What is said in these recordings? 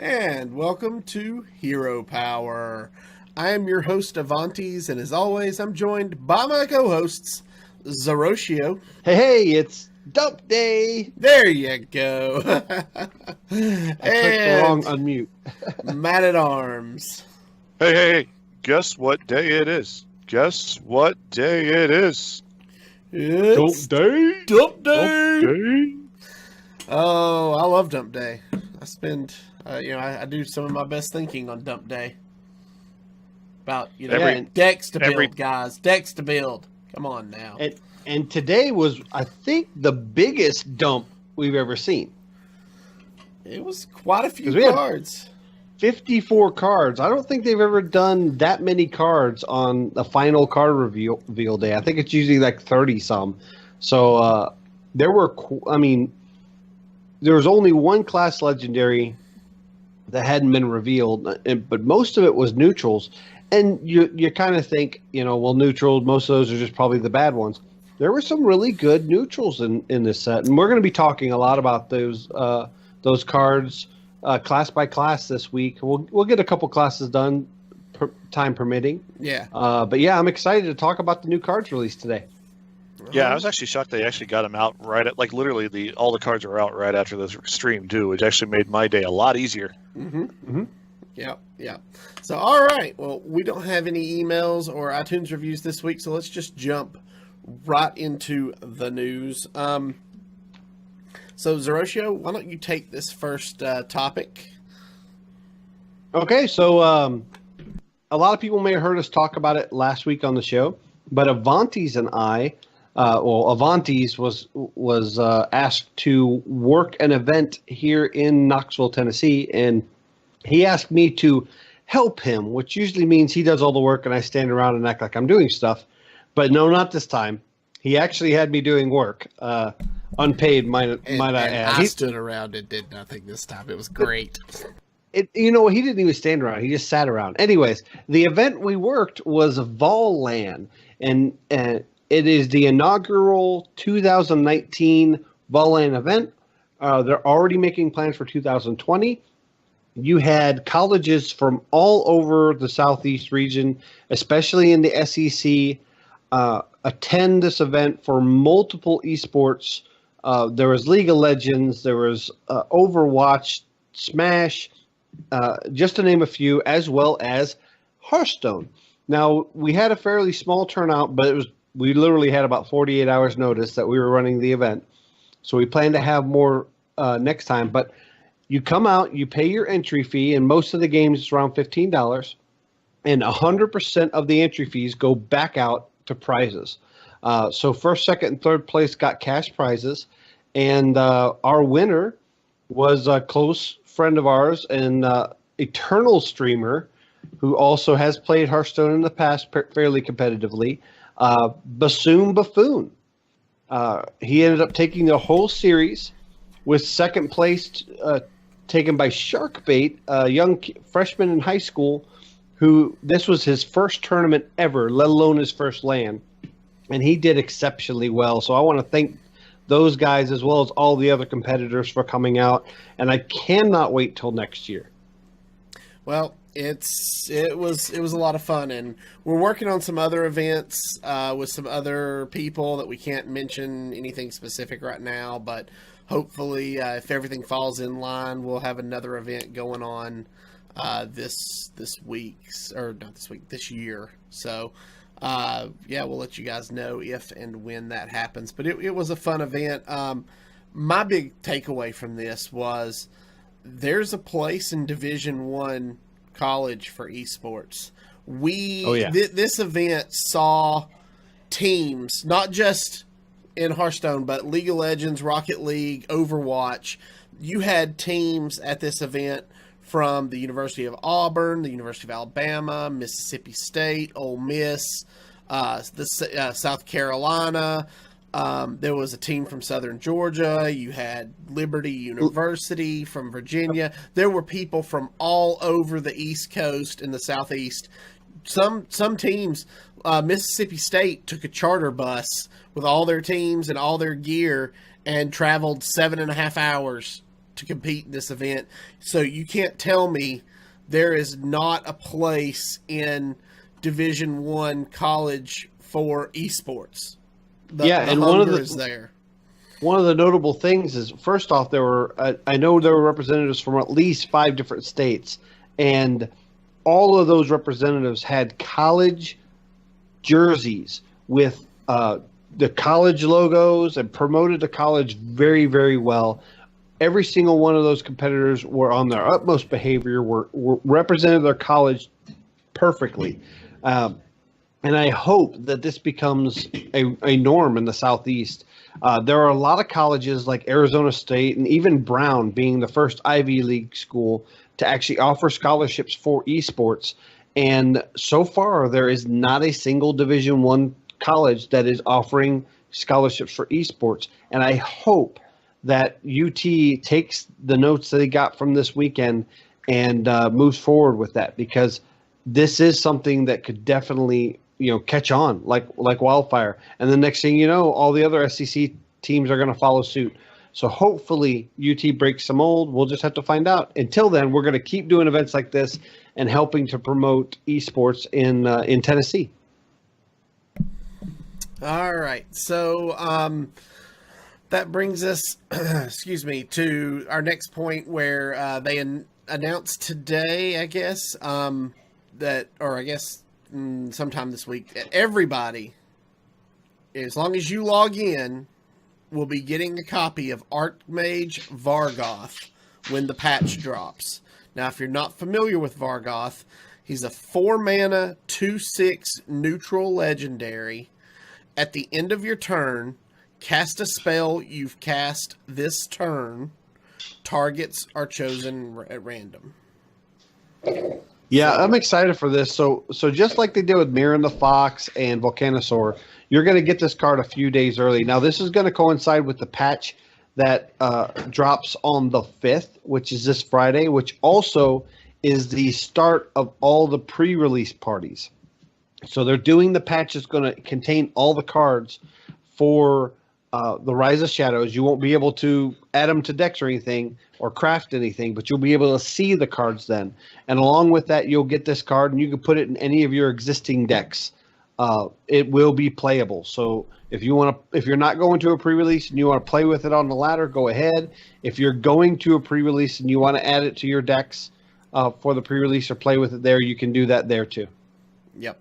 And welcome to Hero Power. I am your host, Avantes, and as always, I'm joined by my co-hosts, Zeroshio. Hey, it's Dump Day! There you go. I clicked the wrong unmute. Matt at Arms. Hey, guess what day it is? It's It's Day! Dump Day. Dump Day. Oh, I love Dump Day. I spend, I do some of my best thinking on Dump Day. About, decks to build, guys. Decks to build. Come on now. And today was, I think, the biggest dump we've ever seen. It was quite a few we had cards. 54 cards. I don't think they've ever done that many cards on the final card reveal day. I think it's usually like 30-some. So there was only one class legendary that hadn't been revealed, but most of it was neutrals. And you kind of think, neutrals, most of those are just probably the bad ones. There were some really good neutrals in this set, and we're going to be talking a lot about those cards class by class this week. We'll get a couple classes done, time permitting. Yeah. But yeah, I'm excited to talk about the new cards released today. Yeah, I was actually shocked they actually got them out right at, literally all the cards are out right after this stream too, which actually made my day a lot easier. Mm-hmm. Mm-hmm. Yeah. So, all right. Well, we don't have any emails or iTunes reviews this week, so let's just jump right into the news. So, Zeroshio, why don't you take this first topic? Okay, so a lot of people may have heard us talk about it last week on the show, but Avantes and I, Avantes was asked to work an event here in Knoxville, Tennessee, and he asked me to help him, which usually means he does all the work and I stand around and act like I'm doing stuff. But no, not this time. He actually had me doing work, unpaid, might I add. I stood around and did nothing this time. It was great. He didn't even stand around. He just sat around. Anyways, the event we worked was Volland, and it is the inaugural 2019 Volland event. They're already making plans for 2020. You had colleges from all over the Southeast region, especially in the SEC, attend this event for multiple esports. There was League of Legends, there was Overwatch, Smash, just to name a few, as well as Hearthstone. Now, we had a fairly small turnout, but we literally had about 48 hours notice that we were running the event. So we plan to have more next time. But you come out, you pay your entry fee, and most of the games is around $15, and 100% of the entry fees go back out to prizes. So first, second, and third place got cash prizes, and our winner was a close friend of ours and Eternal streamer who also has played Hearthstone in the past fairly competitively, Bassoon Buffoon. He ended up taking the whole series, with second place taken by Sharkbait, a young freshman in high school who this was his first tournament ever, let alone his first LAN. And he did exceptionally well. So I want to thank those guys as well as all the other competitors for coming out. And I cannot wait till next year. Well, it was a lot of fun, and we're working on some other events with some other people that we can't mention anything specific right now, but hopefully if everything falls in line, we'll have another event going on this year. So we'll let you guys know if and when that happens, but it was a fun event. My big takeaway from this was there's a place in Division I college for esports. This event saw teams, not just in Hearthstone, but League of Legends, Rocket League, Overwatch. You had teams at this event from the University of Auburn, the University of Alabama, Mississippi State, Ole Miss, South Carolina. There was a team from Southern Georgia. You had Liberty University from Virginia. There were people from all over the East Coast and the Southeast. Some teams, Mississippi State took a charter bus with all their teams and all their gear and traveled 7.5 hours to compete in this event. So you can't tell me there is not a place in Division I college for esports. The and hunger is there. One of the notable things is, first off, there were I know there were representatives from at least 5 different states, and all of those representatives had college jerseys with the college logos and promoted the college very, very well. Every single one of those competitors were on their utmost behavior, were represented their college perfectly. And I hope that this becomes a norm in the Southeast. There are a lot of colleges like Arizona State and even Brown being the first Ivy League school to actually offer scholarships for esports. And so far, there is not a single Division I college that is offering scholarships for esports. And I hope that UT takes the notes that they got from this weekend and moves forward with that, because this is something that could definitely catch on like wildfire. And the next thing you know, all the other SEC teams are going to follow suit. So hopefully UT breaks some mold. We'll just have to find out. Until then, we're going to keep doing events like this and helping to promote esports in Tennessee. All right. So that brings us, to our next point, where they announced today, I guess, sometime this week, everybody, as long as you log in, will be getting a copy of Archmage Vargoth when the patch drops. Now, if you're not familiar with Vargoth, he's a 4-mana, 2/6 neutral legendary. At the end of your turn, cast a spell you've cast this turn. Targets are chosen at random. Yeah, I'm excited for this. So just like they did with Mirren the Fox and Volcanosaur, you're going to get this card a few days early. Now, this is going to coincide with the patch that drops on the 5th, which is this Friday, which also is the start of all the pre-release parties. So they're doing the patch that's going to contain all the cards for the Rise of Shadows. You won't be able to add them to decks or anything or craft anything, but you'll be able to see the cards then. And along with that, you'll get this card, and you can put it in any of your existing decks. It will be playable. So if you're not going to a pre-release and you want to play with it on the ladder, go ahead. If you're going to a pre-release and you want to add it to your decks for the pre-release or play with it there, you can do that there too. Yep.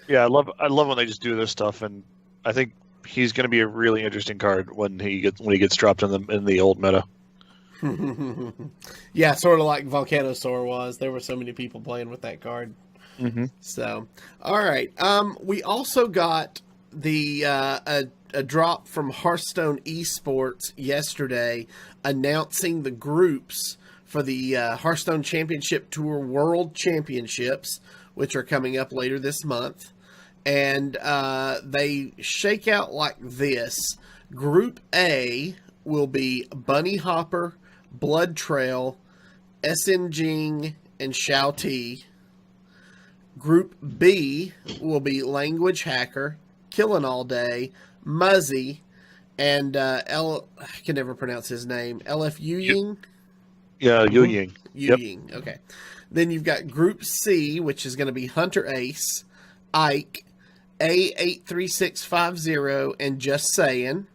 Yeah, I love when they just do this stuff, and I think he's going to be a really interesting card when he gets dropped in the old meta. Yeah, sort of like Volcanosaur was. There were so many people playing with that card. Mm-hmm. So, all right. We also got the a drop from Hearthstone Esports yesterday announcing the groups for the Hearthstone Championship Tour World Championships, which are coming up later this month. And they shake out like this. Group A will be Bunny Hopper, Blood Trail, SN Jing, and Shao Ti. Group B will be Language Hacker, Killin' All Day, Muzzy, and I can never pronounce his name. LF Yuying? Yeah, Yuying. Yuying, okay. Then you've got Group C, which is going to be Hunter Ace, Ike, A83650, and Just Sayin'.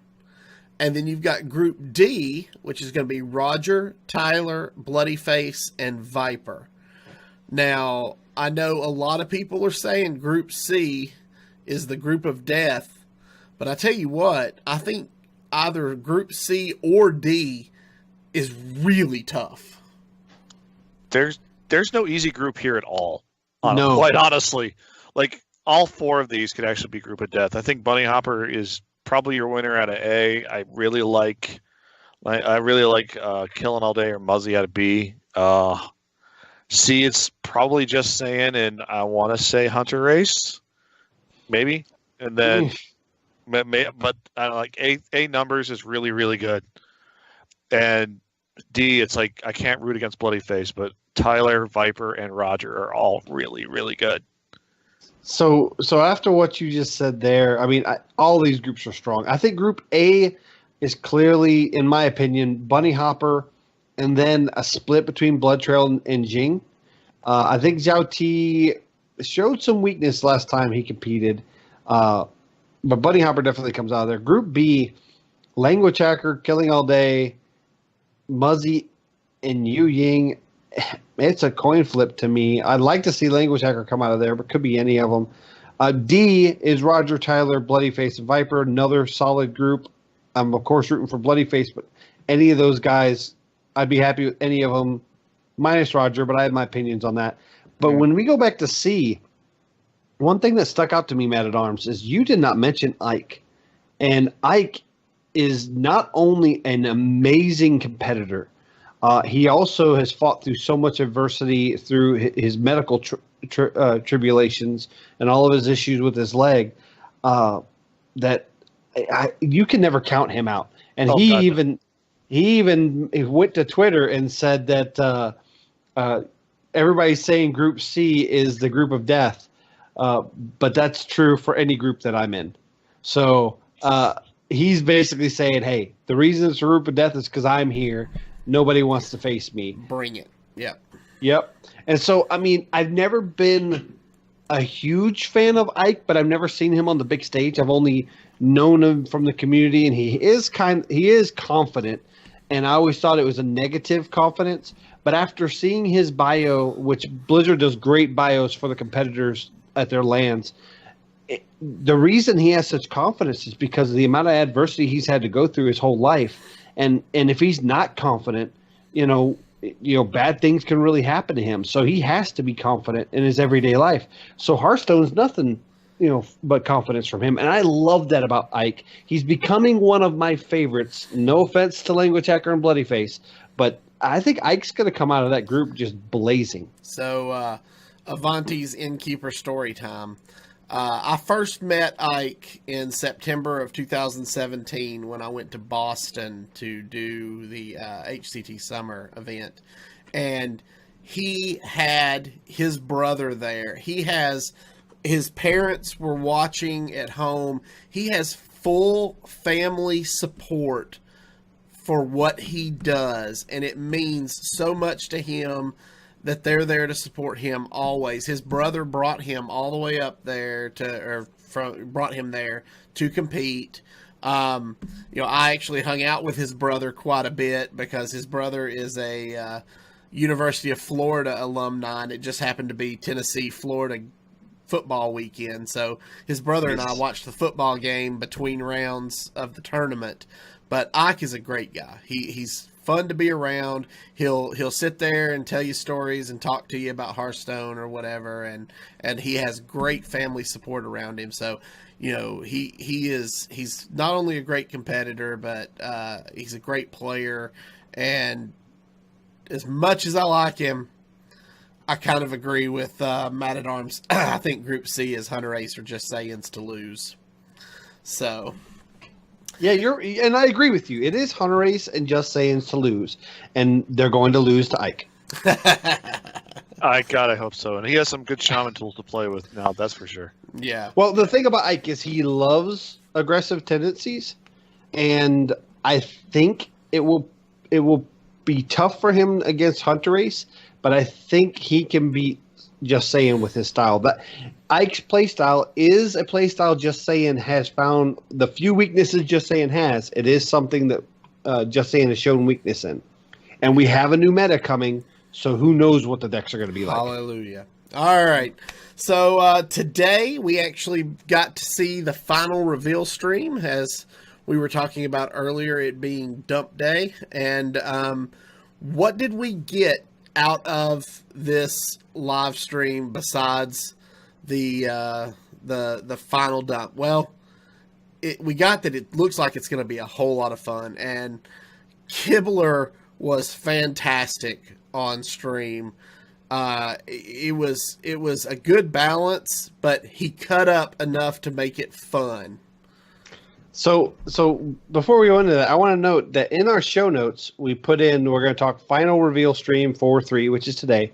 And then you've got Group D, which is going to be Roger, Tyler, Bloody Face, and Viper. Now, I know a lot of people are saying Group C is the group of death, but I tell you what, I think either Group C or D is really tough. There's no easy group here at all. No. Quite honestly. Like, all 4 of these could actually be group of death. I think Bunny Hopper is probably your winner out of A. I really like Killing All Day or Muzzy out of B. C, it's probably Just Saying, and I want to say Hunter Race, maybe. And then, but I like A numbers is really, really good. And D, it's like I can't root against Bloody Face, but Tyler, Viper, and Roger are all really, really good. So after what you just said there, I mean, all these groups are strong. I think Group A is clearly, in my opinion, Bunny Hopper, and then a split between Blood Trail and Jing. I think Zhao Ti showed some weakness last time he competed, but Bunny Hopper definitely comes out of there. Group B, Language Hacker, Killing All Day, Muzzy, and Yu Ying. It's a coin flip to me. I'd like to see Language Hacker come out of there, but could be any of them. D is Roger, Tyler, Bloody Face, and Viper. Another solid group. I'm, of course, rooting for Bloody Face, but any of those guys, I'd be happy with any of them, minus Roger, but I have my opinions on that. But when we go back to C, one thing that stuck out to me, Matt at Arms, is you did not mention Ike. And Ike is not only an amazing competitor, he also has fought through so much adversity through his medical tribulations and all of his issues with his leg that you can never count him out. And he even went to Twitter and said that everybody's saying Group C is the group of death, but that's true for any group that I'm in. So he's basically saying, hey, the reason it's a group of death is because I'm here. Nobody wants to face me. Bring it. Yep. And so, I mean, I've never been a huge fan of Ike, but I've never seen him on the big stage. I've only known him from the community, and he is confident. And I always thought it was a negative confidence. But after seeing his bio, which Blizzard does great bios for the competitors at their lands, the reason he has such confidence is because of the amount of adversity he's had to go through his whole life. And if he's not confident, bad things can really happen to him. So he has to be confident in his everyday life. So Hearthstone's nothing, but confidence from him. And I love that about Ike. He's becoming one of my favorites. No offense to Language Hacker and Bloody Face, but I think Ike's going to come out of that group just blazing. So Avanti's Innkeeper story time. I first met Ike in September of 2017 when I went to Boston to do the HCT Summer event. And he had his brother there. His parents were watching at home. He has full family support for what he does. And it means so much to him that they're there to support him always. His brother brought him all the way up there brought him there to compete. I actually hung out with his brother quite a bit because his brother is a University of Florida alumni, and it just happened to be Tennessee-Florida football weekend. So his brother and I watched the football game between rounds of the tournament. But Ike is a great guy. He's fun to be around. He'll sit there and tell you stories and talk to you about Hearthstone or whatever, and he has great family support around him. So, he's not only a great competitor, but he's a great player. And as much as I like him, I kind of agree with Matt at Arms. I think Group C is Hunter Ace or Just Saiyans to lose. So. Yeah, and I agree with you. It is Hunter Ace and Just Saiyans to lose, and they're going to lose to Ike. I hope so. And he has some good shaman tools to play with now, that's for sure. Yeah. Well, the thing about Ike is he loves aggressive tendencies, and I think it will be tough for him against Hunter Ace, but I think he can beat Just Saiyan with his style. But Ike's playstyle is a playstyle Just Saiyan has found. The few weaknesses Just Saiyan has, it is something that Just Saiyan has shown weakness in. And we have a new meta coming, so who knows what the decks are going to be like. Hallelujah. All right. So today we actually got to see the final reveal stream, as we were talking about earlier, it being dump day. And what did we get out of this live stream besides the final dump? Well, we got that it looks like it's going to be a whole lot of fun, and Kibler was fantastic on stream. It was a good balance, but he cut up enough to make it fun. So before we go into that, I want to note that in our show notes, we put in, we're going to talk final reveal stream 4-3, which is today.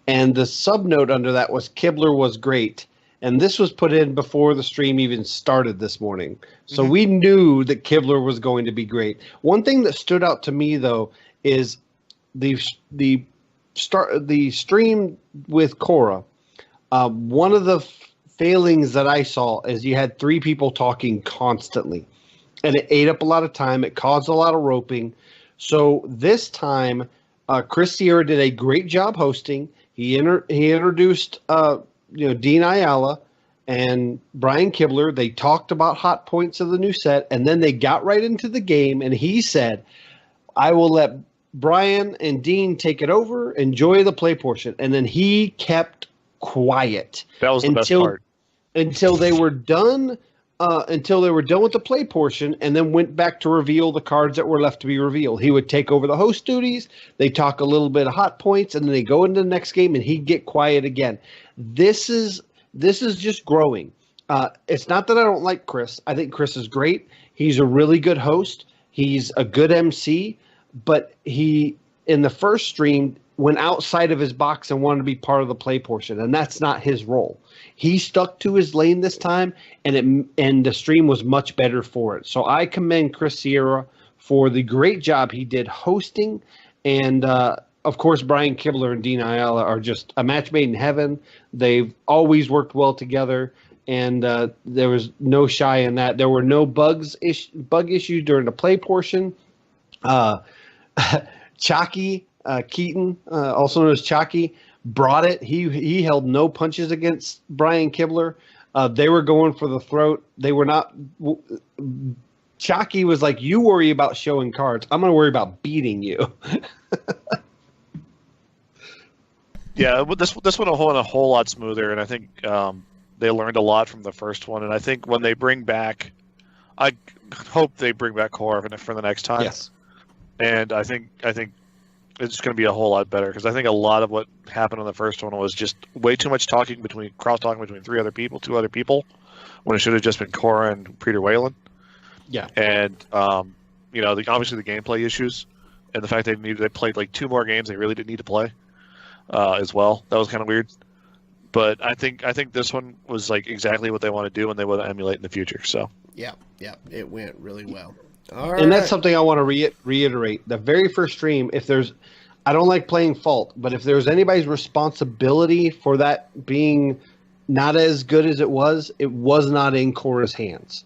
And the sub note under that was Kibler was great. And this was put in before the stream even started this morning. So we knew that Kibler was going to be great. One thing that stood out to me, though, is the stream with Cora, one of the failings that I saw is you had 3 people talking constantly, and it ate up a lot of time. It caused a lot of roping. So this time, Chris Sierra did a great job hosting. He introduced Dean Ayala and Brian Kibler. They talked about hot points of the new set, and then they got right into the game. And he said, "I will let Brian and Dean take it over. Enjoy the play portion." And then he kept quiet. That was the best part. Until they were done. Until they were done with the play portion, and then went back to reveal the cards that were left to be revealed. He would take over the host duties. They talk a little bit of hot points, and then they go into the next game, and he'd get quiet again. This is just growing. It's not that I don't like Chris. I think Chris is great. He's a really good host. He's a good MC, but he, in the first stream, went outside of his box and wanted to be part of the play portion, and that's not his role. He stuck to his lane this time, and the stream was much better for it. So I commend Chris Sierra for the great job he did hosting, and of course Brian Kibler and Dean Ayala are just a match made in heaven. They've always worked well together, and there was no shy in that. There were no bug issues during the play portion. Chalky Keaton, also known as Chalky, brought it. He held no punches against Brian Kibler. They were going for the throat. They were not. Chalky was like, "You worry about showing cards. I'm going to worry about beating you." Yeah, this one went a whole lot smoother, and I think they learned a lot from the first one. And I think when they bring back, I hope they bring back Cora for the next time. Yes. And I think it's going to be a whole lot better, because I think a lot of what happened on the first one was just way too much cross talking between 2 other people, when it should have just been Cora and Peter Whalen. Yeah. And obviously the gameplay issues, and the fact they played like 2 more games they really didn't need to play as well. That was kind of weird. But I think this one was like exactly what they want to do, and they want to emulate in the future. So yeah, it went really well. And that's something I want to reiterate. The very first stream, I don't like playing fault, but if there's anybody's responsibility for that being not as good as it was not in Cora's hands.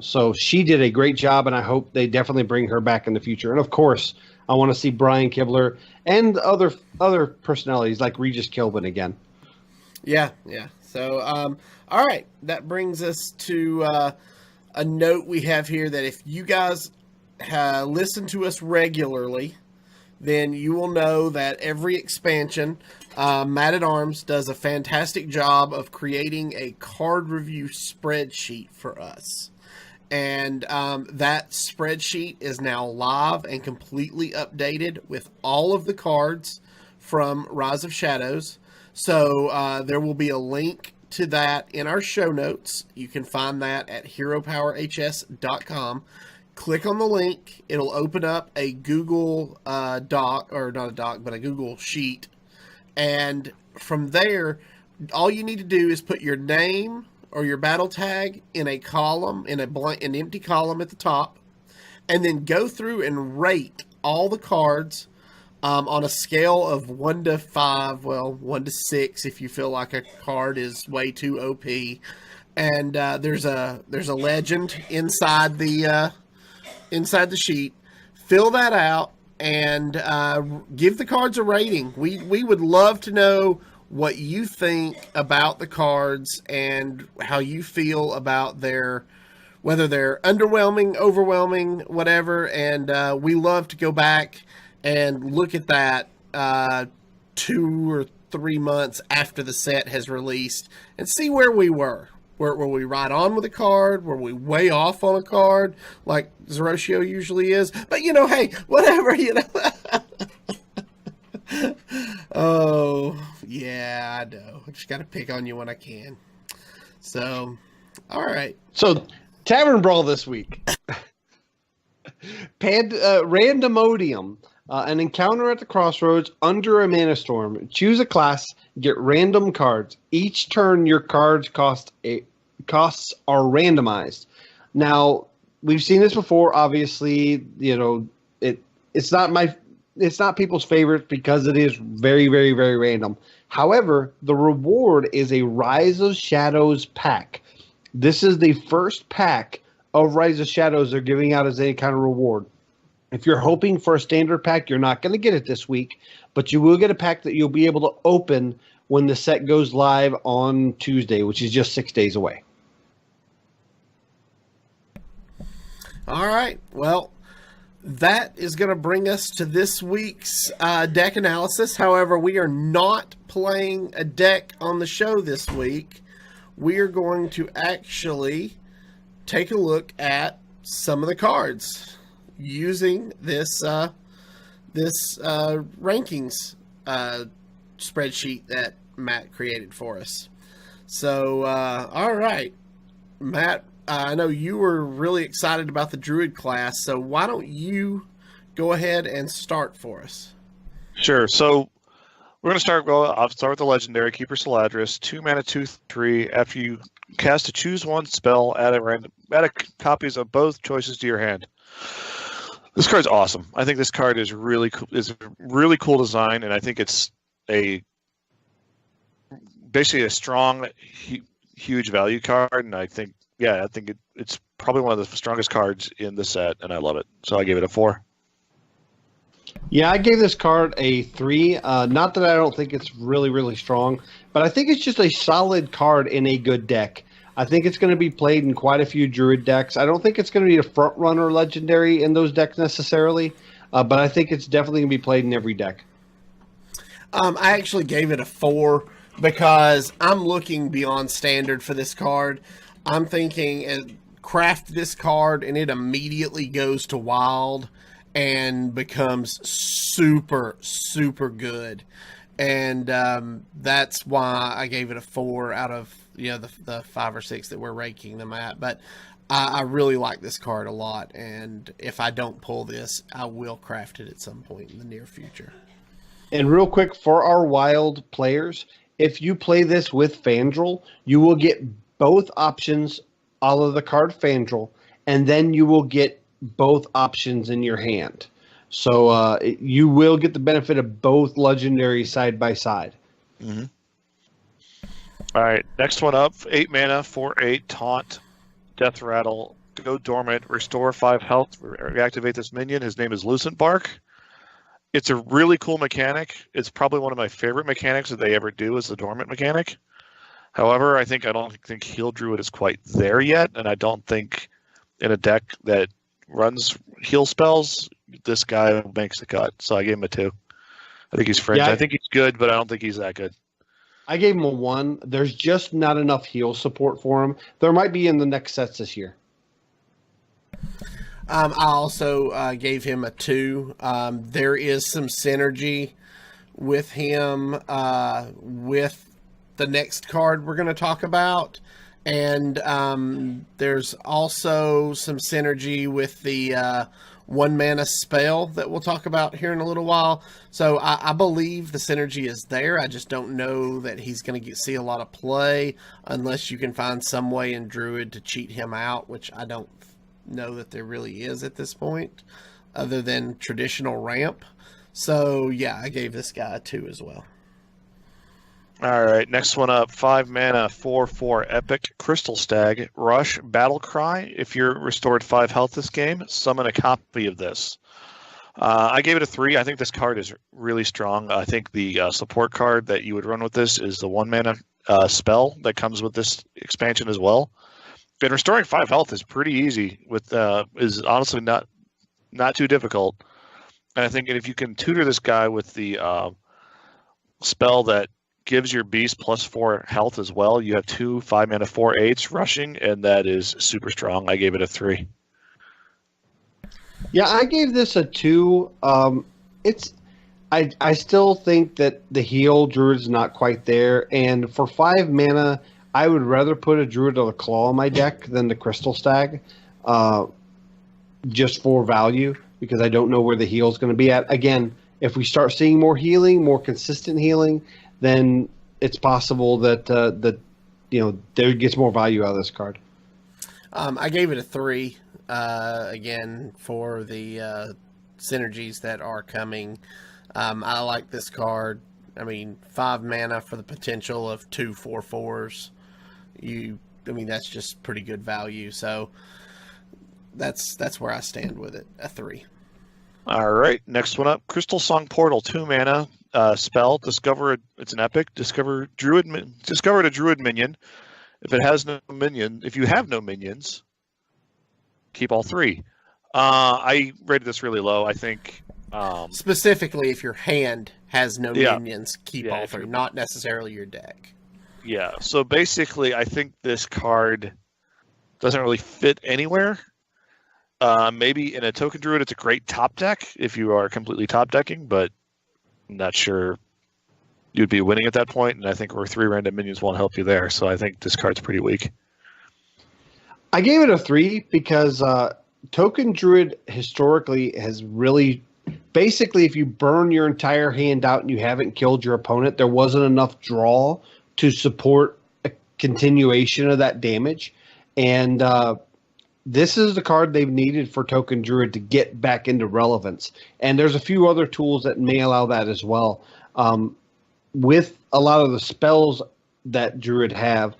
So she did a great job, and I hope they definitely bring her back in the future. And of course, I want to see Brian Kibler and other personalities like Regis Kilbin again. Yeah. So, all right, that brings us to a note we have here that if you guys listen to us regularly, then you will know that every expansion, Matt at Arms does a fantastic job of creating a card review spreadsheet for us. And that spreadsheet is now live and completely updated with all of the cards from Rise of Shadows. So there will be a link to that in our show notes. You can find that at heropowerhs.com. Click on the link. It'll open up a Google doc, or not a doc, but a Google sheet. And from there, all you need to do is put your name or your battle tag in a column, in an empty column at the top, and then go through and rate all the cards on a scale of 1 to 5, 1 to 6 if you feel like a card is way too OP. And there's a legend inside the sheet. Fill that out and give the cards a rating. We would love to know what you think about the cards and how you feel about whether they're underwhelming, overwhelming, whatever. And we love to go back and look at that 2 or 3 months after the set has released and see where we were. Were we right on with a card? Were we way off on a card like Zeroshio usually is? But, hey, whatever, Oh, yeah, I know. I just got to pick on you when I can. So, all right. So, Tavern Brawl this week. Randomodium. An encounter at the crossroads under a mana storm. Choose a class, get random cards. Each turn, your cards costs are randomized. Now, we've seen this before. Obviously, it's not it's not people's favorite because it is very, very, very random. However, the reward is a Rise of Shadows pack. This is the first pack of Rise of Shadows they're giving out as any kind of reward. If you're hoping for a standard pack, you're not going to get it this week, but you will get a pack that you'll be able to open when the set goes live on Tuesday, which is just 6 days away. All right. Well, that is going to bring us to this week's deck analysis. However, we are not playing a deck on the show this week. We are going to actually take a look at some of the cards using this rankings spreadsheet that Matt created for us. So, all right, Matt, I know you were really excited about the Druid class, so why don't you go ahead and start for us? Sure. So we're going to start. Well, I'll start with the legendary Keeper Saladris. 2 mana, 2/3. After you cast a choose one spell, add copies of both choices to your hand. This card's awesome. I think this card is really cool. Is a really cool design, and I think it's basically a strong, huge value card. And I think it's probably one of the strongest cards in the set, and I love it. So I gave it a 4. Yeah, I gave this card a 3. Not that I don't think it's really, really strong, but I think it's just a solid card in a good deck. I think it's going to be played in quite a few Druid decks. I don't think it's going to be a front runner legendary in those decks necessarily, but I think it's definitely going to be played in every deck. I actually gave it a 4 because I'm looking beyond standard for this card. I'm thinking craft this card and it immediately goes to wild and becomes super, super good. And that's why I gave it a 4 out of the 5 or 6 that we're ranking them at. But I really like this card a lot, and if I don't pull this, I will craft it at some point in the near future. And real quick, for our wild players, if you play this with Fandral, you will get both options out of the card Fandral, and then you will get both options in your hand. So you will get the benefit of both legendaries side by side. Mm-hmm. All right, next one up, 8 mana, 4/8, Taunt, Death Rattle, go dormant, restore 5 health, reactivate this minion. His name is Lucent Bark. It's a really cool mechanic. It's probably one of my favorite mechanics that they ever do is the dormant mechanic. However, I don't think Heal Druid is quite there yet, and I don't think in a deck that runs heal spells, this guy makes the cut. So I gave him a 2. I think he's fringe. Yeah, I think he's good, but I don't think he's that good. I gave him a 1. There's just not enough heal support for him. There might be in the next sets this year. I also gave him a 2. There is some synergy with him with the next card we're going to talk about. And there's also some synergy with the 1 mana spell that we'll talk about here in a little while. So I believe the synergy is there. I just don't know that he's going to see a lot of play unless you can find some way in Druid to cheat him out, which I don't know that there really is at this point other than traditional ramp. So yeah, I gave this guy a 2 as well. All right, next one up, 5 mana, 4/4, Epic, Crystal Stag, Rush, Battle Cry. If you're restored 5 health this game, summon a copy of this. I gave it a 3. I think this card is really strong. I think the support card that you would run with this is the 1 mana spell that comes with this expansion as well. And restoring 5 health is pretty easy. Is honestly not too difficult. And I think if you can tutor this guy with the spell that gives your beast +4 health as well, you have 2 5 mana 4/8s rushing, and that is super strong. I gave it a 3. Yeah, I gave this a 2. I still think that the heal Druid's not quite there, and for 5 mana, I would rather put a Druid of the Claw in my deck than the Crystal Stag, just for value, because I don't know where the heal is going to be at. Again, if we start seeing more healing, more consistent healing, then it's possible that there gets more value out of this card. I gave it a 3 again for the synergies that are coming. I like this card. I mean, 5 mana for the potential of 2 4/4s. That's just pretty good value. So that's where I stand with it. A 3. All right, next one up, Crystal Song Portal, 2 mana spell. It's an epic. Discover a Druid minion. If you have no minions, keep all 3. I rated this really low. I think specifically if your hand has no minions, keep all 3, not necessarily your deck. Yeah. So basically, I think this card doesn't really fit anywhere. Maybe in a token druid, it's a great top deck if you are completely top decking, but I'm not sure you'd be winning at that point. And I think 3 random minions won't help you there. So I think this card's pretty weak. I gave it a 3 because token druid historically has really, basically, if you burn your entire hand out and you haven't killed your opponent, there wasn't enough draw to support a continuation of that damage. And this is the card they've needed for Token Druid to get back into relevance. And there's a few other tools that may allow that as well. With a lot of the spells that Druid have,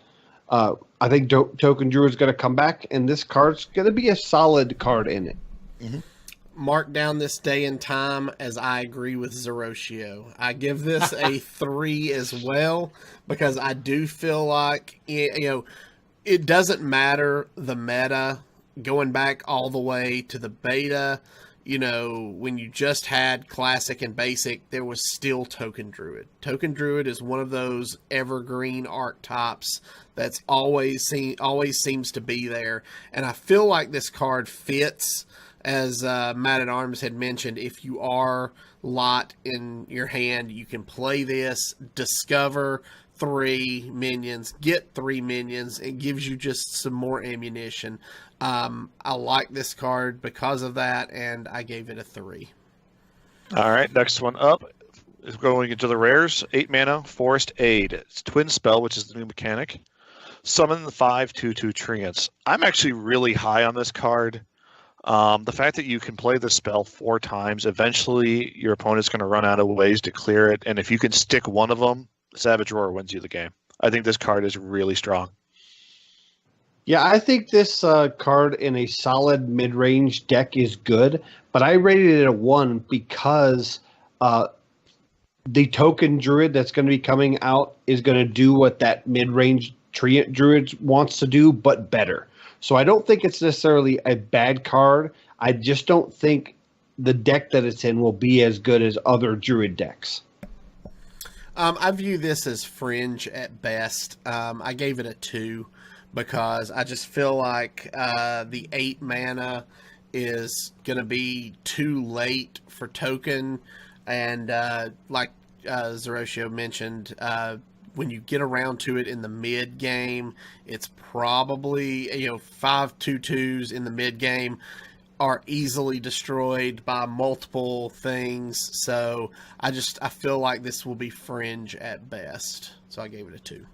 I think Token Druid's going to come back, and this card's going to be a solid card in it. Mm-hmm. Mark down this day and time as I agree with Zeroshio. I give this a 3 as well, because I do feel like, it doesn't matter the meta going back all the way to the beta. When you just had classic and basic, there was still Token Druid. Token Druid is one of those evergreen archetypes that's always seems to be there. And I feel like this card fits, as Matt at Arms had mentioned. If you are lot in your hand, you can play this, discover 3 minions, get 3 minions. It gives you just some more ammunition. I like this card because of that, and I gave it a 3. All right, next one up is going into the rares. 8 mana, Forest Aid. It's Twin Spell, which is the new mechanic. Summon the 5/2/2 Treants. I'm actually really high on this card. The fact that you can play the spell 4 times, eventually your opponent's going to run out of ways to clear it, and if you can stick one of them, Savage Roar wins you the game. I think this card is really strong. Yeah, I think this card in a solid mid-range deck is good, but I rated it a 1 because the Token Druid that's going to be coming out is going to do what that mid-range Druid wants to do, but better. So I don't think it's necessarily a bad card. I just don't think the deck that it's in will be as good as other Druid decks. I view this as fringe at best. I gave it a 2 because I just feel like the 8 mana is going to be too late for token. And like Zeroshio mentioned, when you get around to it in the mid game, it's probably 5/2/2s in the mid game are easily destroyed by multiple things. So I feel like this will be fringe at best. So I gave it a 2.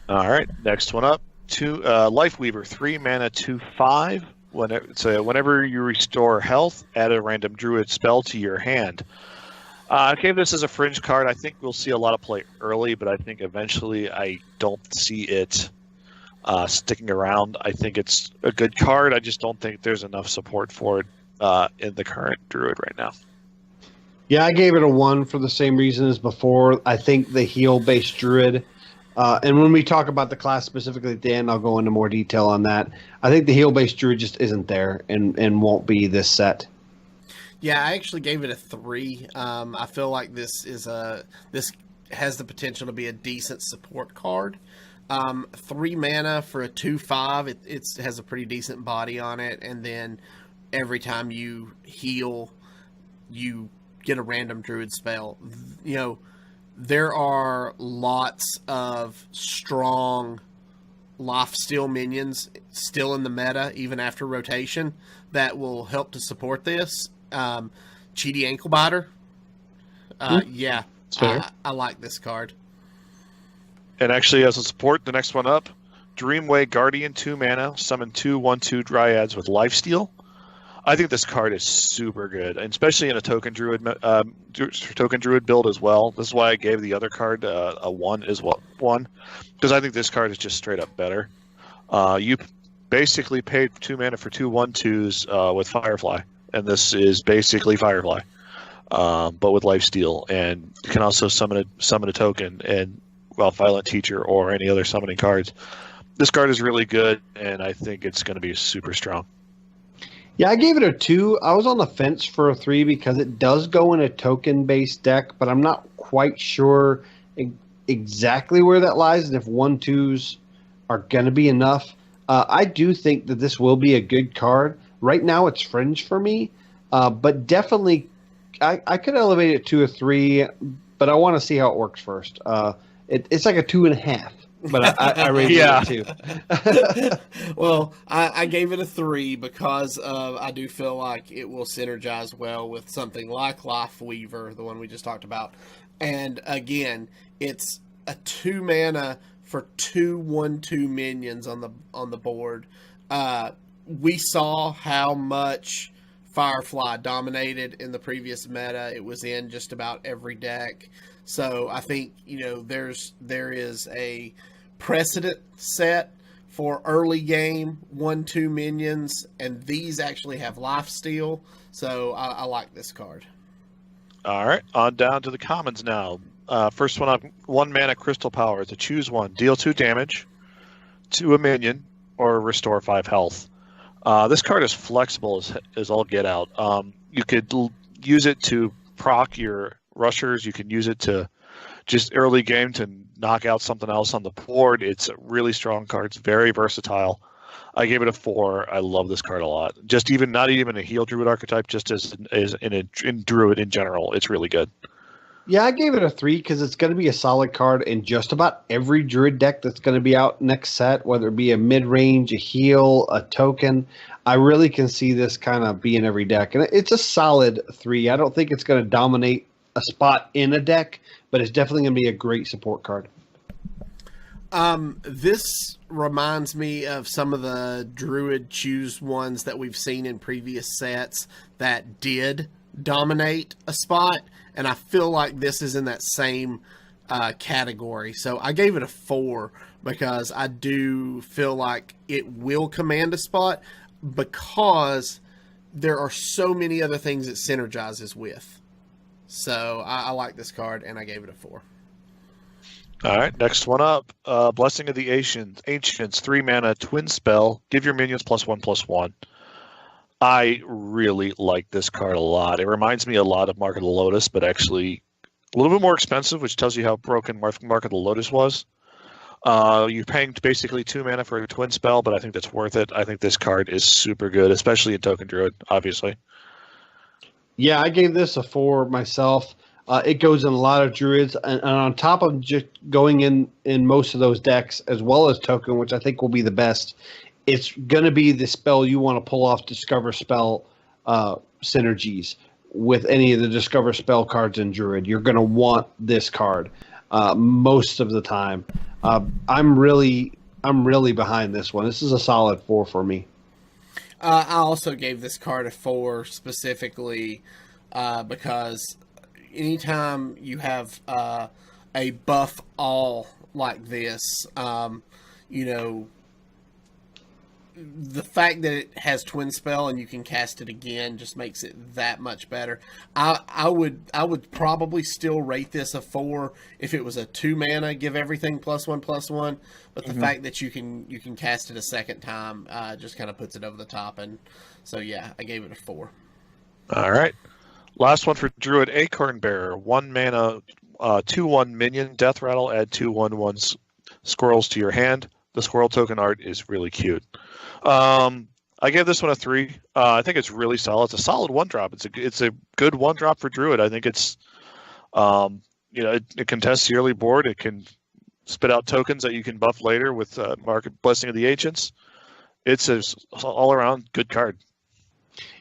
All right, next one up. Life Weaver, 3 mana, 2/5. Whenever you restore health, add a random Druid spell to your hand. I gave this as a fringe card. I think we'll see a lot of play early, but I think eventually I don't see it sticking around. I think it's a good card. I just don't think there's enough support for it in the current Druid right now. Yeah, I gave it a 1 for the same reason as before. I think the heal-based Druid, and when we talk about the class specifically at the end, I'll go into more detail on that. I think the heal-based Druid just isn't there and won't be this set. Yeah, I actually gave it a 3. I feel like this has the potential to be a decent support card. 3 mana for a 2/5. It has a pretty decent body on it, and then every time you heal, you get a random Druid spell. There are lots of strong lifesteal minions still in the meta, even after rotation, that will help to support this. Cheaty Anklebiter. Yeah, I like this card. And actually, as a support, the next one up, Dreamway Guardian, 2 mana, summon 2/1/2 Dryads with Lifesteal. I think this card is super good, and especially in a token druid build as well. This is why I gave the other card a 1 as well, because I think this card is just straight up better. You basically paid 2 mana for 2/1/2s with Firefly, and this is basically Firefly, but with Lifesteal, and you can also summon a token and Violent Teacher or any other summoning cards. This card is really good, and I think it's going to be super strong. Yeah, I gave it a 2. I was on the fence for a 3 because it does go in a token-based deck, but I'm not quite sure exactly where that lies and if 1/2s are going to be enough. I do think that this will be a good card. Right now it's fringe for me, but definitely I could elevate it to a 3, but I want to see how it works first. It's like a 2.5. But I rated it 2. Well, I gave it a 3 because I do feel like it will synergize well with something like Life Weaver, the one we just talked about. And again, it's a 2 mana for 2/1/2 minions on the board. We saw how much Firefly dominated in the previous meta. It was in just about every deck. So I think, there is a precedent set for early game 1/2 minions, and these actually have lifesteal. So I like this card. All right, on down to the commons now. First one up, 1 mana Crystal Power. To choose one, deal 2 damage to a minion or restore 5 health. This card is flexible as all get out. You could use it to proc your rushers. You can use it to just early game to knock out something else on the board. It's a really strong card. It's very versatile. I gave it a 4. I love this card a lot. Just not even a heal druid archetype, just as in druid in general, it's really good. Yeah, I gave it a 3 because it's going to be a solid card in just about every druid deck that's going to be out next set, whether it be a mid-range, a heal, a token. I really can see this kind of be in every deck. And it's a solid 3. I don't think it's going to dominate a spot in a deck, but it's definitely going to be a great support card. This reminds me of some of the Druid choose ones that we've seen in previous sets that did dominate a spot, and I feel like this is in that same category. So I gave it a 4 because I do feel like it will command a spot because there are so many other things it synergizes with. So I like this card, and I gave it a 4. All right, next one up. Blessing of the Ancients, 3 mana, twin spell. Give your minions +1/+1. I really like this card a lot. It reminds me a lot of Mark of the Lotus, but actually a little bit more expensive, which tells you how broken Mark of the Lotus was. You're paying basically 2 mana for a twin spell, but I think that's worth it. I think this card is super good, especially in Token Druid, obviously. Yeah, I gave this a 4 myself. It goes in a lot of druids, and on top of just going in most of those decks, as well as token, which I think will be the best, it's going to be the spell you want to pull off Discover Spell synergies with any of the Discover Spell cards in Druid. You're going to want this card most of the time. I'm really behind this one. This is a solid 4 for me. I also gave this card a 4 specifically because anytime you have a buff all like this, the fact that it has Twin Spell and you can cast it again just makes it that much better. I would probably still rate this a 4 if it was a 2 mana, give everything +1/+1. But the fact that you can cast it a second time just kind of puts it over the top. And so yeah, I gave it a 4. All right, last one for Druid, Acorn Bearer, 1 mana, 2/1 minion, Death Rattle. Add 2/1/1 squirrels to your hand. The squirrel token art is really cute. I gave this one a 3. I think it's really solid. It's a solid 1-drop. It's a good 1-drop for Druid. I think it's, it contests the early board. It can spit out tokens that you can buff later with Blessing of the Ancients. It's an all-around good card.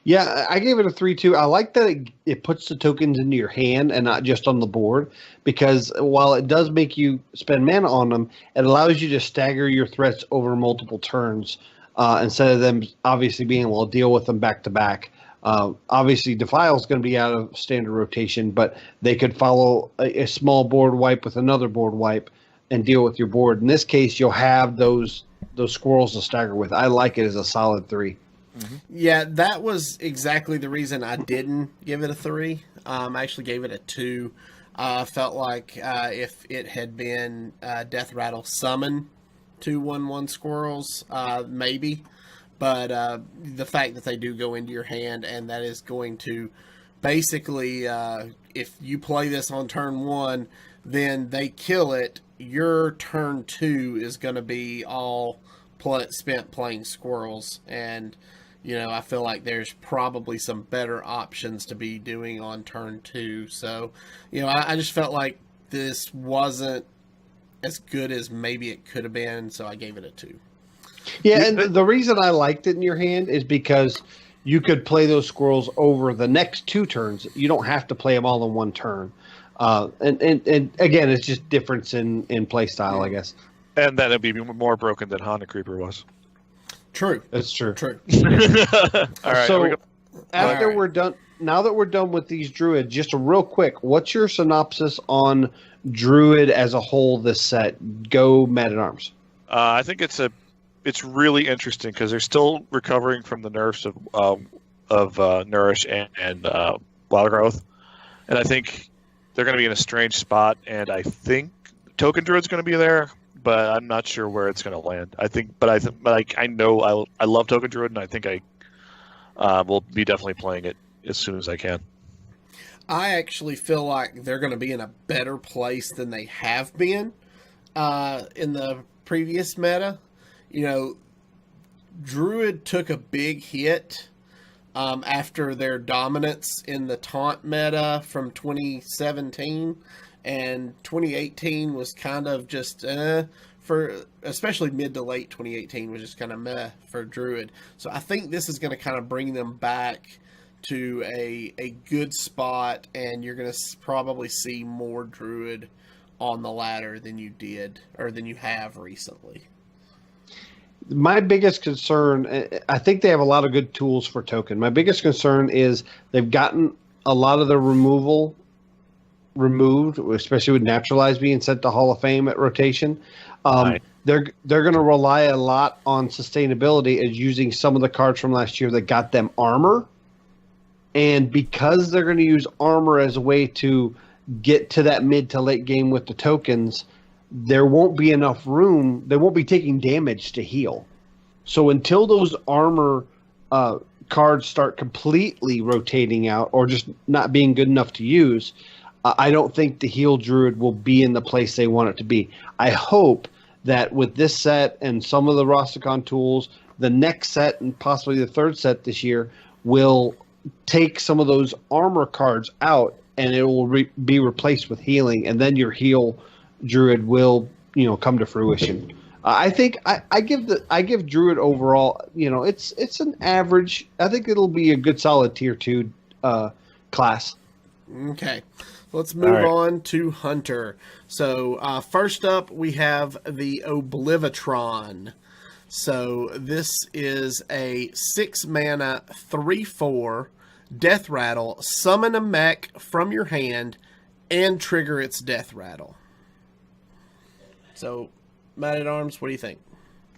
Yeah, I gave it a 3 too. I like that it puts the tokens into your hand and not just on the board, because while it does make you spend mana on them, it allows you to stagger your threats over multiple turns instead of them obviously being able to deal with them back to back. Obviously, Defile is going to be out of standard rotation, but they could follow a small board wipe with another board wipe and deal with your board. In this case, you'll have those squirrels to stagger with. I like it as a solid 3. Yeah, that was exactly the reason I didn't give it a 3. I actually gave it a 2. Felt like if it had been Death Rattle Summon 2/1/1 squirrels, maybe. But the fact that they do go into your hand, and that is going to basically, if you play this on turn 1, then they kill it, your turn 2 is going to be all spent playing squirrels. And, I feel like there's probably some better options to be doing on turn 2. So, I just felt like this wasn't as good as maybe it could have been, so I gave it a 2. Yeah, and the reason I liked it in your hand is because you could play those squirrels over the next 2 turns. You don't have to play them all in one turn. And again, it's just difference in play style, I guess. And then it'd be more broken than Haunted Creeper was. True. That's true. True. All right. So after we're done, now that we're done with these Druid, just a real quick, what's your synopsis on Druid as a whole this set? Go Man-at-Arms. I think it's really interesting because they're still recovering from the nerfs of Nourish and Wild Growth, and I think they're going to be in a strange spot. And I think Token Druid's going to be there, but I'm not sure where it's going to land. I know I love Token Druid, and I think I will be definitely playing it as soon as I can. I actually feel like they're going to be in a better place than they have been in the previous meta. Druid took a big hit after their dominance in the taunt meta from 2017, and 2018 was kind of just especially mid to late 2018 was just kind of meh for Druid. So I think this is going to kind of bring them back to a good spot, and you're going to probably see more Druid on the ladder than you did or than you have recently. My biggest concern, I think they have a lot of good tools for Token. My biggest concern is they've gotten a lot of the removal removed, especially with Naturalize being sent to Hall of Fame at rotation. Right. They're going to rely a lot on sustainability as using some of the cards from last year that got them armor. And because they're going to use armor as a way to get to that mid to late game with the tokens, there won't be enough room. They won't be taking damage to heal. So until those armor cards start completely rotating out or just not being good enough to use, I don't think the heal Druid will be in the place they want it to be. I hope that with this set and some of the Rastakhan tools, the next set and possibly the third set this year will take some of those armor cards out, and it will be replaced with healing, and then your heal Druid will come to fruition. I think I give Druid overall, it's an average. I think it'll be a good solid tier 2 class. Okay, let's move on to Hunter. So first up, we have the Oblivion. So this is a 6 mana 3/4 Death Rattle. Summon a mech from your hand and trigger its Death Rattle. So, Man-at-Arms, what do you think?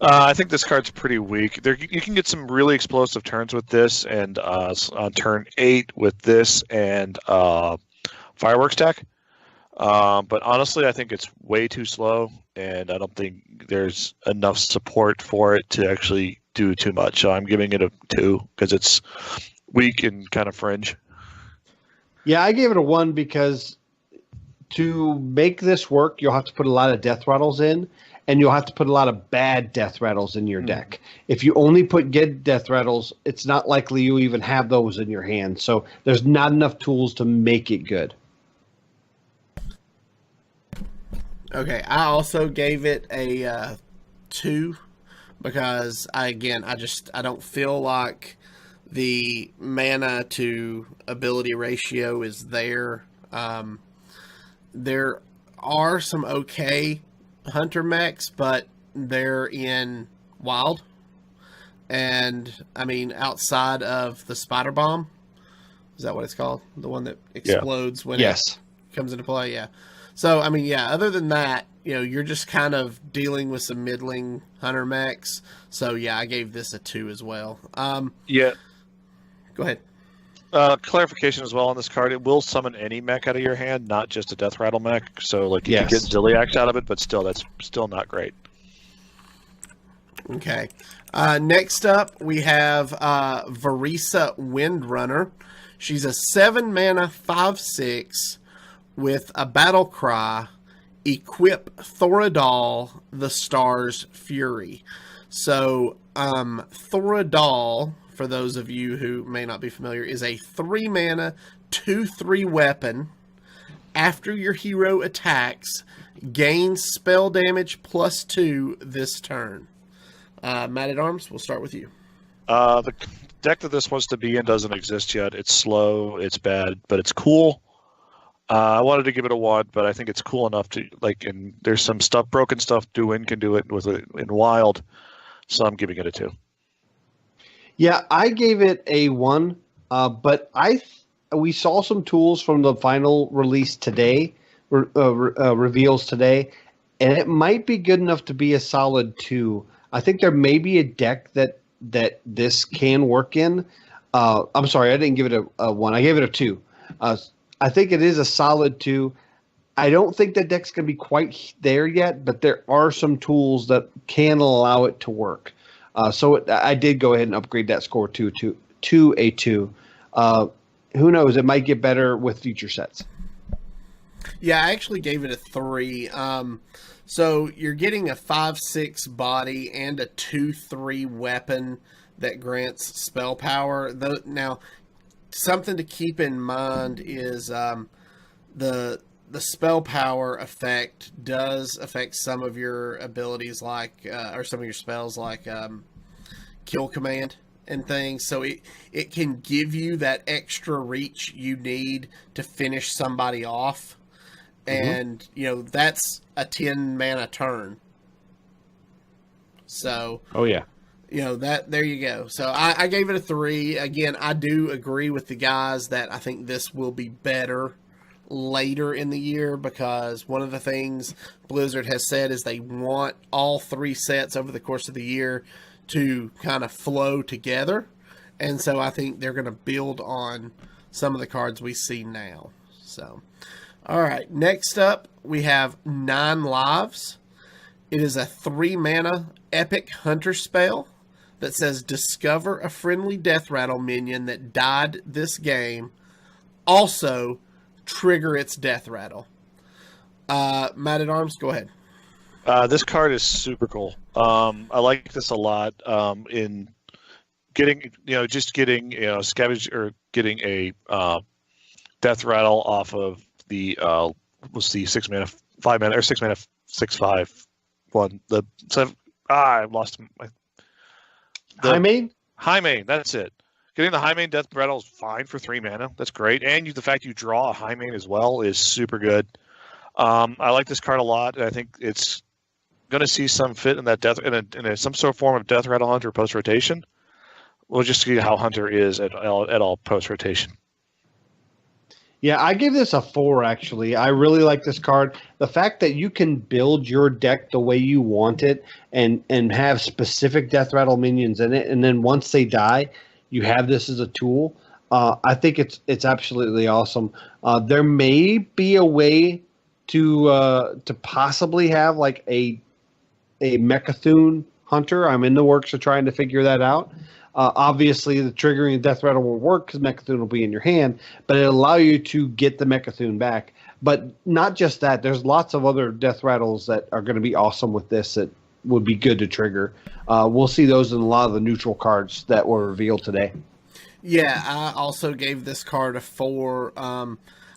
I think this card's pretty weak. You can get some really explosive turns with this, and on turn 8 with this and Fireworks Tech. But honestly, I think it's way too slow, and I don't think there's enough support for it to actually do too much. So I'm giving it a 2 because it's weak and kind of fringe. Yeah, I gave it a 1 because to make this work, you'll have to put a lot of Death Rattles in, and you'll have to put a lot of bad Death Rattles in your deck. If you only put good Death Rattles, it's not likely you even have those in your hand. So there's not enough tools to make it good. Okay, I also gave it a 2 because I don't feel like the mana to ability ratio is there. There are some okay Hunter mechs, but they're in Wild. And, I mean, outside of the Spider Bomb, Is that what it's called? The one that Yeah. explodes when Yes. it comes into play? Yeah. So, I mean, yeah, other than that, you're just kind of dealing with some middling hunter mechs. So, yeah, I gave this a 2 as well. Yeah. Go ahead. Clarification as well on this card: it will summon any mech out of your hand, not just a Death Rattle mech. So, like, you can get Ziliax out of it, but still, that's still not great. Okay. Next up, we have Varisa Windrunner. She's a 7-mana 5/6 with a battle cry. Equip Thoradal, the Star's Fury. So, Thoradal, for those of you who may not be familiar, is a 3-mana 2/3 weapon. After your hero attacks, gains spell damage +2 this turn. Matt at Arms, we'll start with you. The deck that this wants to be in doesn't exist yet. It's slow, it's bad, but it's cool. I wanted to give it a 1, but I think it's cool enough to, like, and there's some stuff, broken stuff. Duin can do it with it in Wild, so I'm giving it a 2. Yeah, I gave it a 1, but we saw some tools from the final release today, reveals today, and it might be good enough to be a solid 2. I think there may be a deck that this can work in. I'm sorry, I didn't give it a 1. I gave it a 2. I think it is a solid 2. I don't think the deck's going to be quite there yet, but there are some tools that can allow it to work. So I did go ahead and upgrade that score to a 2. Who knows? It might get better with future sets. Yeah, I actually gave it a 3. So you're getting a 5/6 body and a 2/3 weapon that grants spell power. Now, something to keep in mind is the spell power effect does affect some of your abilities, like or some of your spells, like kill command and things. So it can give you that extra reach you need to finish somebody off. And, that's a 10-mana turn. So, Oh, yeah. there you go. So I gave it a 3. Again, I do agree with the guys that I think this will be better later in the year, because one of the things Blizzard has said is they want all 3 sets over the course of the year to kind of flow together. And so I think they're going to build on some of the cards we see now. So, all right, next up we have 9 Lives. It is a 3-mana epic hunter spell that says discover a friendly death rattle minion that died this game. Also, trigger its death rattle. Matt at Arms, go ahead. This card is super cool. I like this a lot. In getting, just getting, scavenge, or getting a death rattle off of the what's the 6-mana 5-mana or 6-mana 6/5 one. The 7. I lost my. High main. That's it. Getting the high main death rattle is fine for 3 mana. That's great, and the fact you draw a high main as well is super good. I like this card a lot, and I think it's going to see some fit in that death in some sort of form of death rattle hunter post rotation. We'll just see how hunter is at all post rotation. Yeah, I give this a 4, actually. I really like this card. The fact that you can build your deck the way you want it and have specific death rattle minions in it, and then once they die, you have this as a tool. I think it's absolutely awesome. There may be a way to possibly have like a Mechathune hunter. I'm in the works of trying to figure that out. Obviously, the triggering of death rattle will work because Mechathune will be in your hand, but it'll allow you to get the Mechathune back. But not just that. There's lots of other death rattles that are going to be awesome with this that would be good to trigger. We'll see those in a lot of the neutral cards that were revealed today. Yeah, I also gave this card a 4.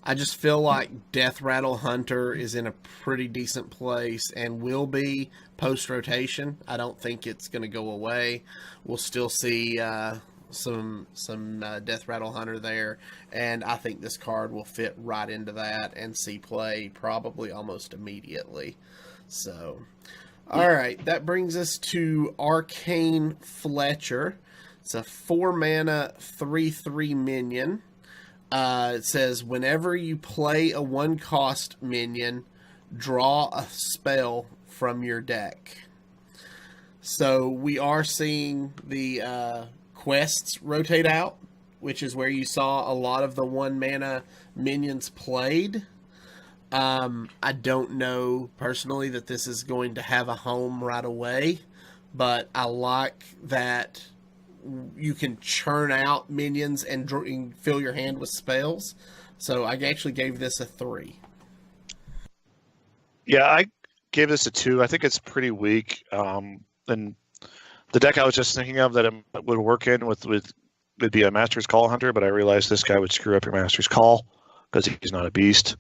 I just feel like Death Rattle Hunter is in a pretty decent place and will be post-rotation. I don't think it's going to go away. We'll still see some Death Rattle Hunter there, and I think this card will fit right into that and see play probably almost immediately. So, all right, that brings us to Arcane Fletcher. It's a 4-mana 3/3 minion. It says, whenever you play a 1-cost minion, draw a spell from your deck. So we are seeing the quests rotate out, which is where you saw a lot of the 1-mana minions played. I don't know personally that this is going to have a home right away, but I like that you can churn out minions and fill your hand with spells. So I actually gave this a 3. Yeah, I gave this a 2. I think it's pretty weak. And the deck I was just thinking of that it would work in would be a Master's Call Hunter, but I realized this guy would screw up your Master's Call because he's not a beast.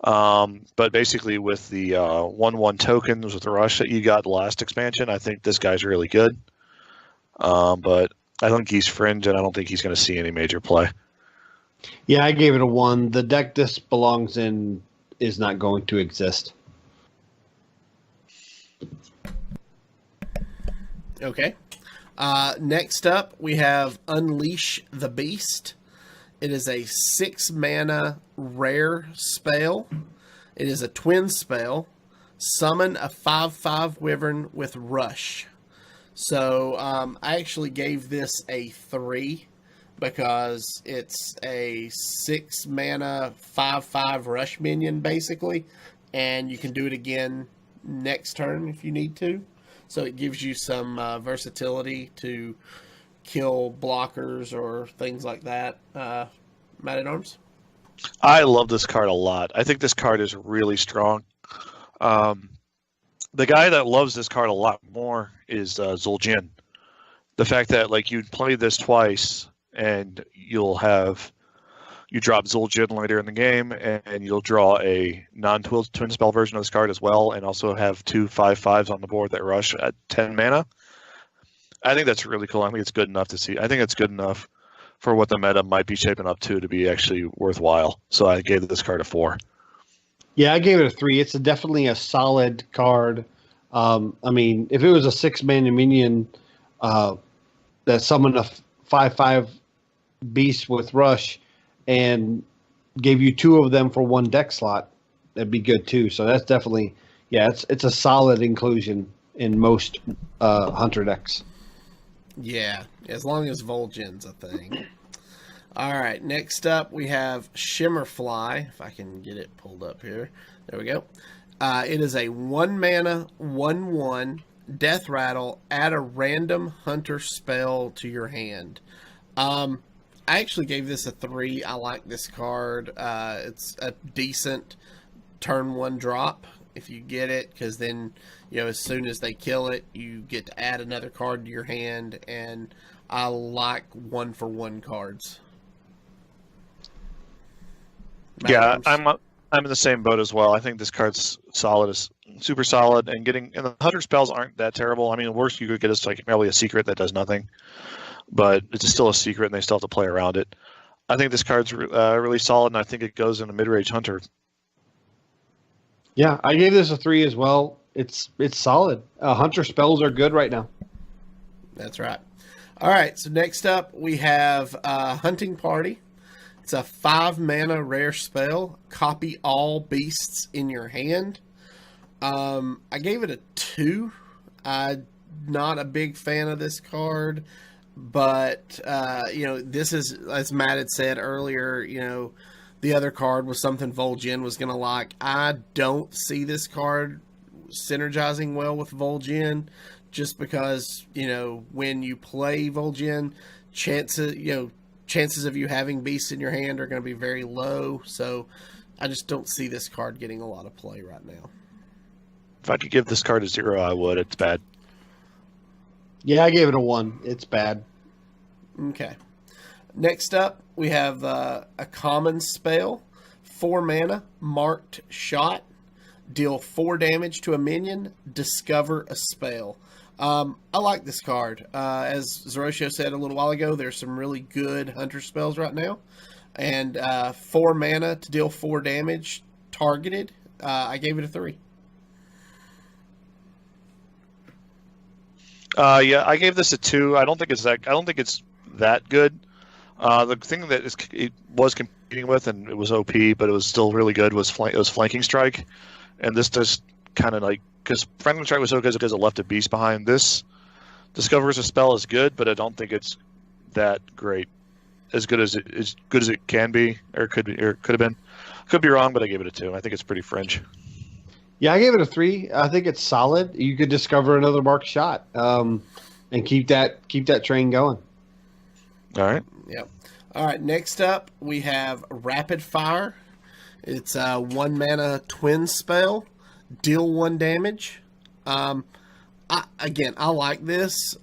But basically with the 1/1 tokens with the rush that you got the last expansion, I think this guy's really good. But I think he's fringe, and I don't think he's going to see any major play. Yeah, I gave it a 1. The deck this belongs in is not going to exist. Okay. Next up, we have Unleash the Beast. It is a 6-mana rare spell. It is a twin spell. Summon a 5/5 wyvern with rush. So I actually gave this a 3 because it's a 6-mana 5/5 rush minion basically, and you can do it again next turn if you need to. So it gives you some versatility to kill blockers or things like that. Man at Arms? I love this card a lot. I think this card is really strong. The guy that loves this card a lot more is Zul'jin. The fact that like you play this twice and you drop Zul'jin later in the game and you'll draw a non-twin spell version of this card as well, and also have 2 5/5s on the board that rush at 10 mana. I think that's really cool. I think it's good enough to see. I think it's good enough for what the meta might be shaping up to be actually worthwhile. So I gave this card a 4. Yeah, I gave it a 3. It's definitely a solid card. I mean, if it was a 6-mana minion that summoned a 5/5 beast with rush and gave you 2 of them for 1 deck slot, that'd be good too. So that's definitely, yeah, it's a solid inclusion in most hunter decks. Yeah, as long as Vol'jin's a thing. All right, next up we have Shimmerfly. If I can get it pulled up here. There we go. It is a 1-mana, 1/1 death rattle. Add a random hunter spell to your hand. I actually gave this a 3. I like this card. It's a decent turn 1 drop if you get it, because then, you know, as soon as they kill it, you get to add another card to your hand, and I like 1-for-1 cards. Yeah, I'm in the same boat as well. I think this card's solid, is super solid, and the hunter spells aren't that terrible. I mean, the worst you could get is like probably a secret that does nothing, but it's still a secret, and they still have to play around it. I think this card's really solid, and I think it goes in a mid-range hunter. Yeah, I gave this a 3 as well. It's solid. Hunter spells are good right now. That's right. All right, so next up we have Hunting Party. It's a 5-mana rare spell. Copy all beasts in your hand. I gave it a 2. I'm not a big fan of this card, but you know, this is, as Matt had said earlier, you know, the other card was something Vol'jin was going to like. I don't see this card synergizing well with Vol'jin, just because, you know, when you play Vol'jin, chances of you having beasts in your hand are going to be very low. So I just don't see this card getting a lot of play right now. If I could give this card a 0, I would. It's bad. Yeah, I gave it a 1. It's bad. Okay. Next up, we have a common spell. 4 mana, Marked Shot. Deal 4 damage to a minion. Discover a spell. I like this card. As Zeroshio said a little while ago, there's some really good hunter spells right now. And 4 mana to deal 4 damage targeted. I gave it a 3. Yeah, I gave this a 2. I don't think it's that good. The thing that it was competing with, and it was OP, but it was still really good. Was Flanking Strike, and this does kind of like, because Flanking Strike was so good because it left a beast behind. This discovers a spell is good, but I don't think it's that great. As good as it can be, or could have been. Could be wrong, but I gave it a 2. I think it's pretty fringe. Yeah, I gave it a 3. I think it's solid. You could discover another marked shot, and keep that train going. All right. Yep. All right. Next up, we have Rapid Fire. It's a 1 mana twin spell, deal 1 damage. I like this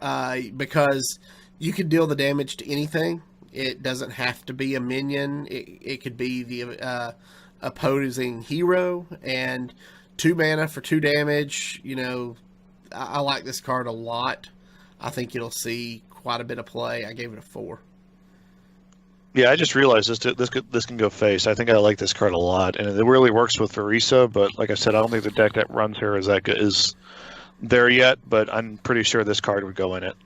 because you could deal the damage to anything. It doesn't have to be a minion. It could be the opposing hero, and 2 mana for 2 damage. You know, I like this card a lot. I think it'll see quite a bit of play. I gave it a 4. Yeah, I just realized this can go face. I think I like this card a lot, and it really works with Verisa. But like I said, I don't think the deck that runs her is there yet. But I'm pretty sure this card would go in it.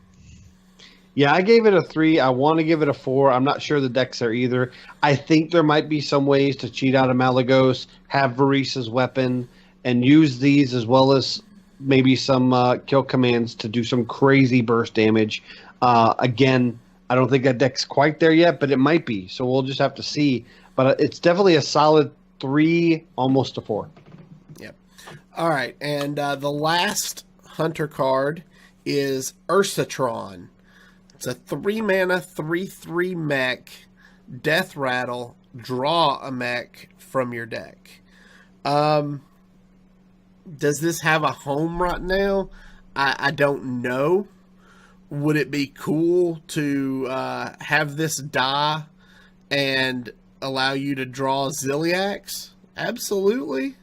Yeah, I gave it a 3. I want to give it a 4. I'm not sure the deck's there either. I think there might be some ways to cheat out of Malagos, have Varisa's weapon, and use these as well as maybe some kill commands to do some crazy burst damage. Again, I don't think that deck's quite there yet, but it might be. So we'll just have to see. But it's definitely a solid 3, almost a 4. Yep. All right, and the last Hunter card is Ursatron. It's a 3 mana, 3/3 mech, Death Rattle, draw a mech from your deck. Does this have a home right now? I don't know. Would it be cool to have this die and allow you to draw Ziliax? Absolutely.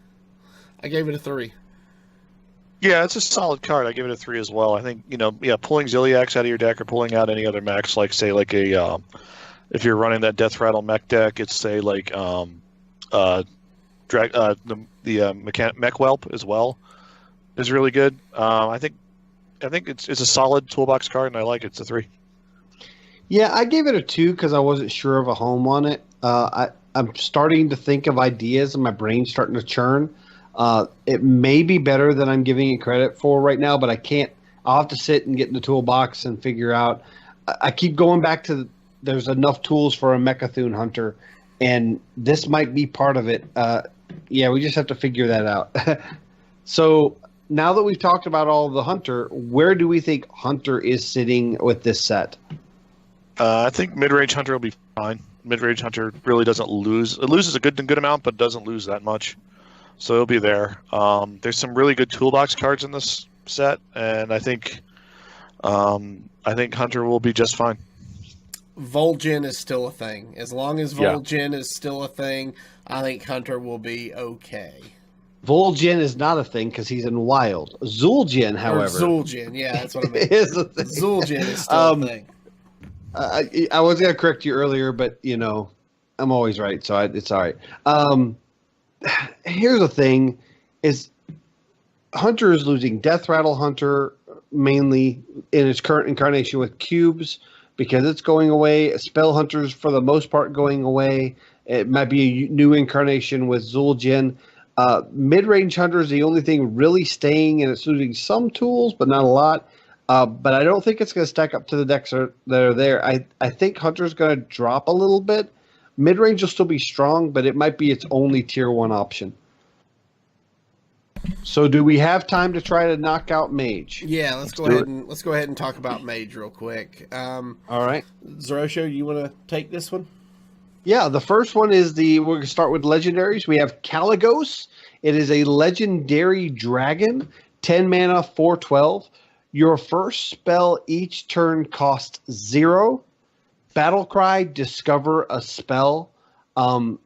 I gave it a 3. Yeah, it's a solid card. I give it a 3 as well. I think, pulling Ziliax out of your deck or pulling out any other mechs, like say like a if you're running that Death Rattle mech deck, it's say like the Mech Whelp as well is really good. I think it's a solid toolbox card, and I like it. It's a 3. Yeah, I gave it a 2 because I wasn't sure of a home on it. I'm starting to think of ideas, and my brain's starting to churn. It may be better than I'm giving it credit for right now, but I can't. I'll have to sit and get in the toolbox and figure out. I keep going back to there's enough tools for a Mechathune Hunter, and this might be part of it. Yeah, we just have to figure that out. So now that we've talked about all of the Hunter, where do we think Hunter is sitting with this set? I think mid-range Hunter will be fine. Mid-range Hunter really doesn't lose. It loses a good amount, but doesn't lose that much. So it'll be there. There's some really good toolbox cards in this set, and I think Hunter will be just fine. Vol'jin is still a thing. As long as Vol'jin is still a thing, I think Hunter will be okay. Vol'jin is not a thing because he's in Wild. Zul'jin, however. Zul'jin, yeah, that's what I mean. is a thing. Zul'jin is still a thing. I was going to correct you earlier, but, I'm always right, so it's all right. Here's the thing, is Hunter is losing Death Rattle Hunter mainly in its current incarnation with cubes because it's going away. Spell Hunters, for the most part, going away. It might be a new incarnation with Zul'jin. Mid-range Hunter is the only thing really staying, and it's losing some tools, but not a lot. But I don't think it's going to stack up to the decks that are there. I think Hunter's going to drop a little bit. Mid-range will still be strong, but it might be its only tier 1 option. So do we have time to try to knock out Mage? Yeah, let's go ahead and talk about Mage real quick. All right. Zerosho, you want to take this one? Yeah, the first one is we're going to start with legendaries. We have Caligos. It is a legendary dragon, 10 mana, 4/12. Your first spell each turn costs 0. Battlecry, discover a spell.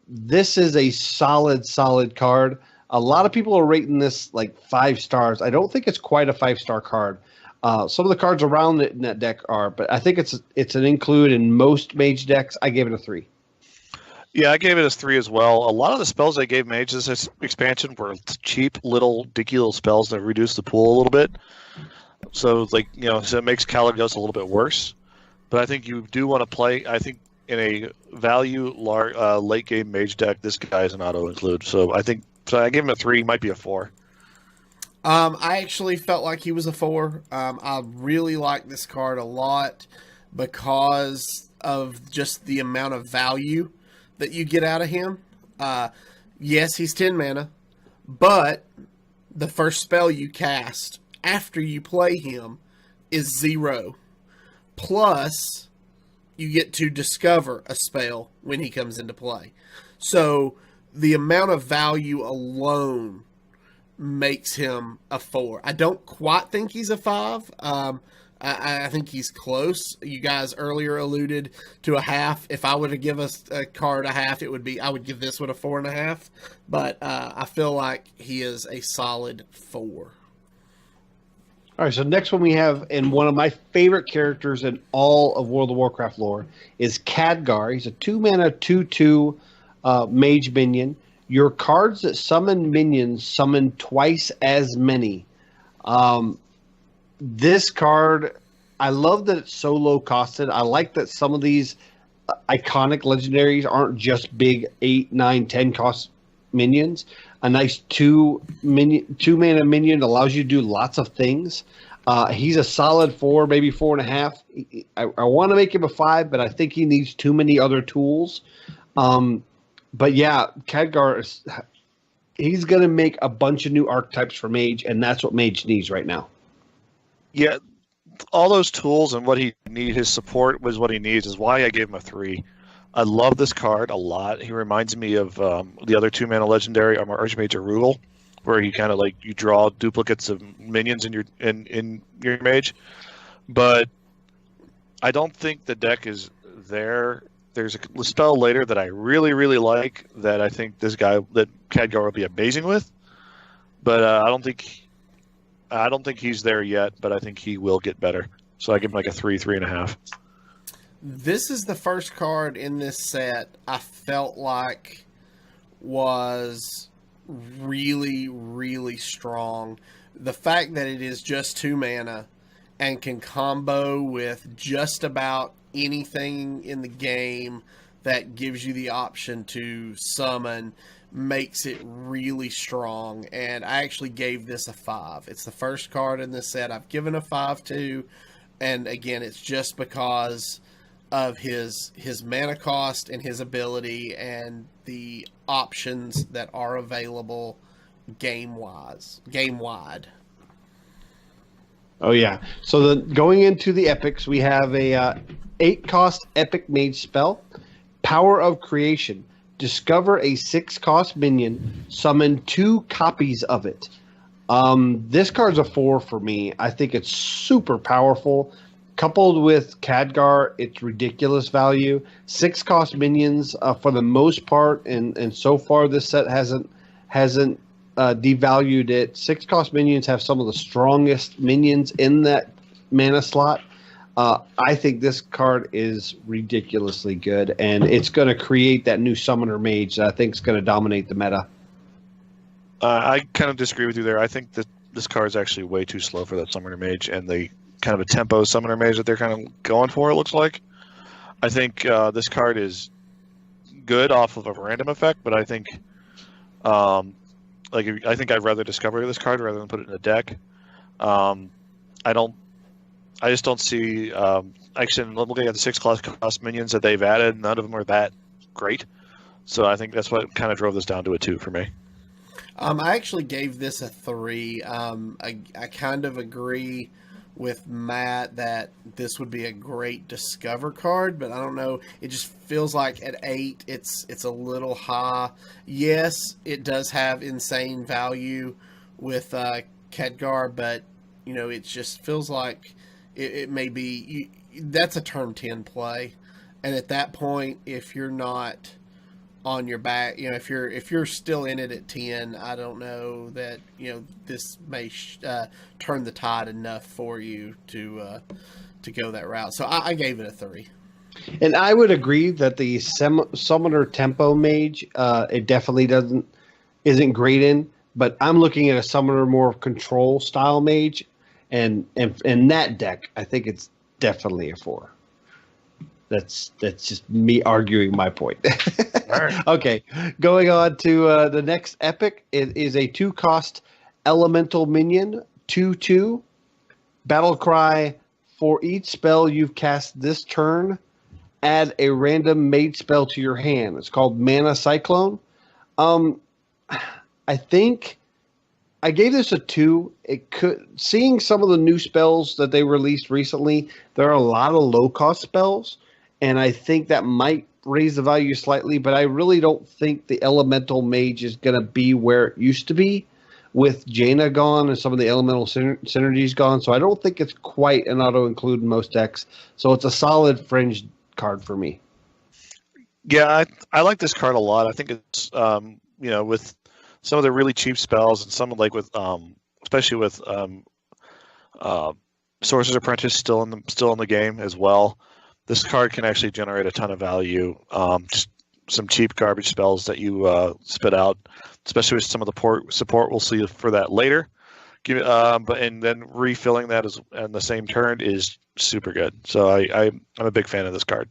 This is a solid card. A lot of people are rating this like 5 stars. I don't think it's quite a 5-star card. Some of the cards around it in that deck are, but I think it's an include in most Mage decks. I gave it a 3. Yeah, I gave it a 3 as well. A lot of the spells I gave Mage this expansion were cheap, dinky little spells that reduce the pool a little bit. So so it makes Caligos a little bit worse. But I think you do want to play. I think in a value late game mage deck, this guy is an auto include. So I give him a 3, might be a 4. I actually felt like he was a 4. I really like this card a lot because of just the amount of value that you get out of him. Yes, he's 10 mana, but the first spell you cast after you play him is 0. Plus, you get to discover a spell when he comes into play. So, the amount of value alone makes him a 4. I don't quite think he's a 5. I think he's close. You guys earlier alluded to a half. If I were to give a card a half, it would be, I would give this one a 4.5. But I feel like he is a solid 4. All right, so next one we have, and one of my favorite characters in all of World of Warcraft lore, is Khadgar. He's a 2-mana 2/2 mage minion. Your cards that summon minions summon twice as many. This card, I love that it's so low costed. I like that some of these iconic legendaries aren't just big 8, 9, 10 cost minions. A nice 2-mana minion allows you to do lots of things. He's a solid 4, maybe 4.5. I want to make him a 5, but I think he needs too many other tools. But yeah, Khadgar, he's going to make a bunch of new archetypes for Mage, and that's what Mage needs right now. Yeah, all those tools and what he needs, his support was what he needs, is why I gave him a 3. I love this card a lot. He reminds me of the other 2-mana legendary Archmage Arugel, where he kind of like you draw duplicates of minions in your mage. But I don't think the deck is there. There's a spell later that I really, really like that I think that Khadgar will be amazing with. But I don't think he's there yet, but I think he will get better. So I give him like a 3, 3.5. This is the first card in this set I felt like was really, really strong. The fact that it is just 2 mana and can combo with just about anything in the game that gives you the option to summon makes it really strong. And I actually gave this a 5. It's the first card in this set I've given a 5 to. And again, it's just because of his mana cost and his ability and the options that are available game-wide. Oh yeah. So going into the epics, we have a 8-cost epic mage spell, Power of Creation. Discover a 6-cost minion, summon 2 copies of it. This card's a 4 for me. I think it's super powerful. Coupled with Khadgar, it's ridiculous value. 6-cost minions, for the most part, and so far this set hasn't devalued it. 6-cost minions have some of the strongest minions in that mana slot. I think this card is ridiculously good, and it's going to create that new summoner mage that I think is going to dominate the meta. I kind of disagree with you there. I think that this card is actually way too slow for that summoner mage and the kind of a tempo summoner mage that they're kind of going for, it looks like. I think this card is good off of a random effect, but I think I think I'd rather discover this card rather than put it in a deck. I just don't see. Actually, looking at the 6-cost minions that they've added, none of them are that great. So I think that's what kind of drove this down to a 2 for me. I actually gave this a 3. I kind of agree with Matt that this would be a great discover card, but I don't know. It just feels like at 8, it's a little high. Yes, it does have insane value with Khadgar, but it just feels like it may be that's a turn 10 play, and at that point, if you're not on your back, if you're still in it at 10, I don't know that this may turn the tide enough for you to go that route. So I gave it a 3. And I would agree that the summoner tempo mage it definitely isn't great in, but I'm looking at a summoner more control style mage, and in that deck I think it's definitely a 4. That's just me arguing my point. All right. Okay, going on to the next epic. It is a 2-cost elemental minion, 2/2 battle cry. For each spell you've cast this turn, add a random mage spell to your hand. It's called Mana Cyclone. I think I gave this a 2. Seeing some of the new spells that they released recently, there are a lot of low cost spells, and I think that might raise the value slightly, but I really don't think the elemental mage is going to be where it used to be with Jaina gone and some of the elemental synergies gone. So I don't think it's quite an auto include in most decks. So it's a solid fringe card for me. Yeah, I like this card a lot. I think it's with some of the really cheap spells and some like with especially with Sorcerer's Apprentice still in the game as well. This card can actually generate a ton of value. Just some cheap garbage spells that you spit out, especially with some of the support. We'll see for that later. And then refilling that in the same turn is super good. So I'm a big fan of this card.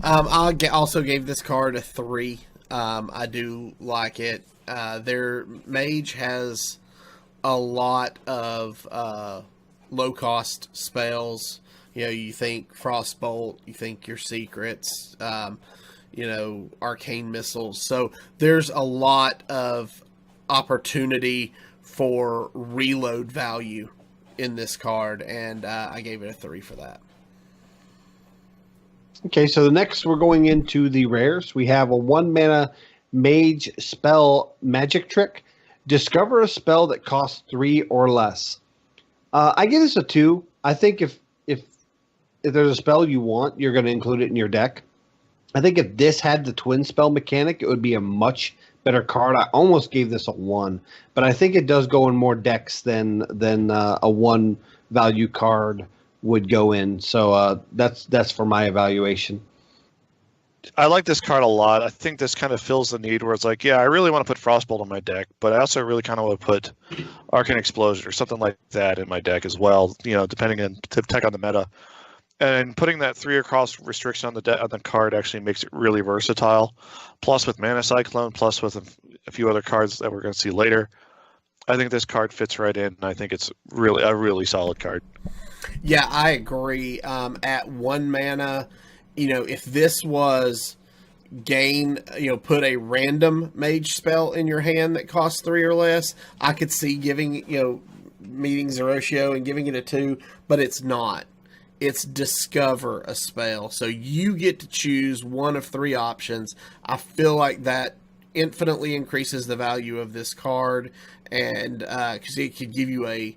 I also gave this card a 3. I do like it. Their Mage has a lot of low cost spells. You think Frostbolt, you think your secrets, arcane missiles. So there's a lot of opportunity for reload value in this card, and I gave it a 3 for that. Okay, so the next we're going into the rares. We have a 1-mana mage spell magic trick. Discover a spell that costs 3 or less. I give this a 2. I think if there's a spell you want, you're going to include it in your deck. I think if this had the twin spell mechanic, it would be a much better card. I almost gave this a 1, but I think it does go in more decks than a 1 value card would go in. So that's for my evaluation. I like this card a lot. I think this kind of fills the need where it's like, yeah, I really want to put Frostbolt in my deck, but I also really kind of want to put Arcane Explosion or something like that in my deck as well, depending on the meta. And putting that 3 across restriction on the card actually makes it really versatile. Plus with Mana Cyclone, plus with a few other cards that we're going to see later, I think this card fits right in, and I think it's really a really solid card. Yeah, I agree. At 1 mana, if this was put a random mage spell in your hand that costs 3 or less, I could see giving, meeting Zeroshio and giving it a 2, but it's not. It's discover a spell. So you get to choose one of 3 options. I feel like that infinitely increases the value of this card, and because it could give you a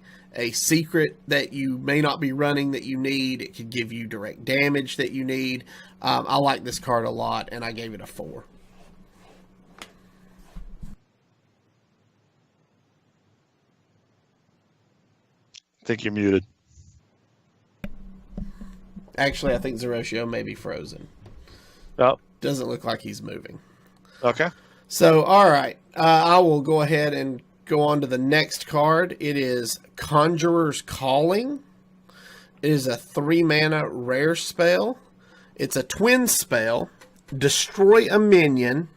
secret that you may not be running that you need. It could give you direct damage that you need. I like this card a lot, and I gave it a 4. I think you're muted. Actually, I think Zeroshio may be frozen. Oh. Doesn't look like he's moving. Okay. So, all right. I will go ahead and go on to the next card. It is Conjurer's Calling. It is a 3-mana rare spell. It's a twin spell. Destroy a minion.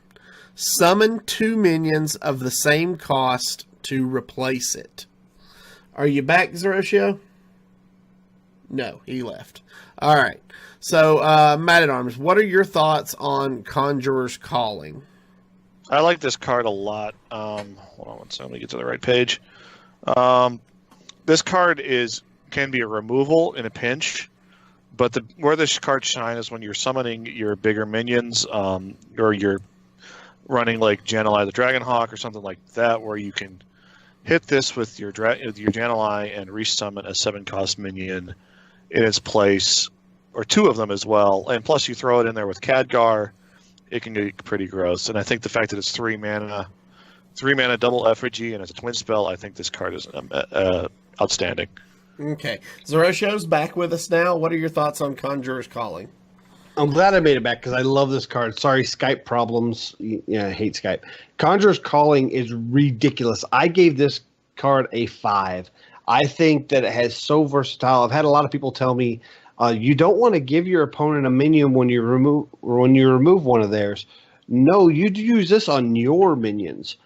Summon 2 minions of the same cost to replace it. Are you back, Zeroshio? No, he left. All right. So, Matt at Arms, what are your thoughts on Conjurer's Calling? I like this card a lot. Hold on one second. Let me get to the right page. This card can be a removal in a pinch, but where this card shines is when you're summoning your bigger minions, or you're running like Jan'alai the Dragonhawk or something like that, where you can hit this with your Jan'alai and resummon a 7-cost minion in its place, or 2 of them as well. And plus you throw it in there with Khadgar, it can get pretty gross. And I think the fact that it's 3 mana double effigy and it's a twin spell, I think this card is outstanding. Okay. Zeroshio's back with us now. What are your thoughts on Conjurer's Calling? I'm glad I made it back because I love this card. Sorry, Skype problems. Yeah, I hate Skype. Conjurer's Calling is ridiculous. I gave this card a 5. I think that it has so versatile. I've had a lot of people tell me You don't want to give your opponent a minion when you remove one of theirs. No, you'd use this on your minions.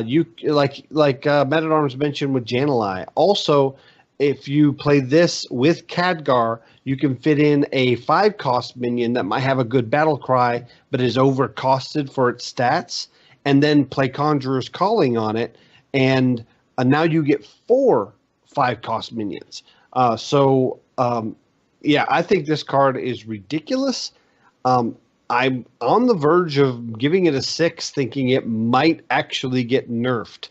You like Men at Arms mentioned with Jan'alai. Also, if you play this with Khadgar, you can fit in a 5-cost minion that might have a good battle cry, but is overcosted for its stats, and then play Conjurer's Calling on it, and now you get 4 5-cost minions. Yeah, I think this card is ridiculous. I'm on the verge of giving it a 6, thinking it might actually get nerfed.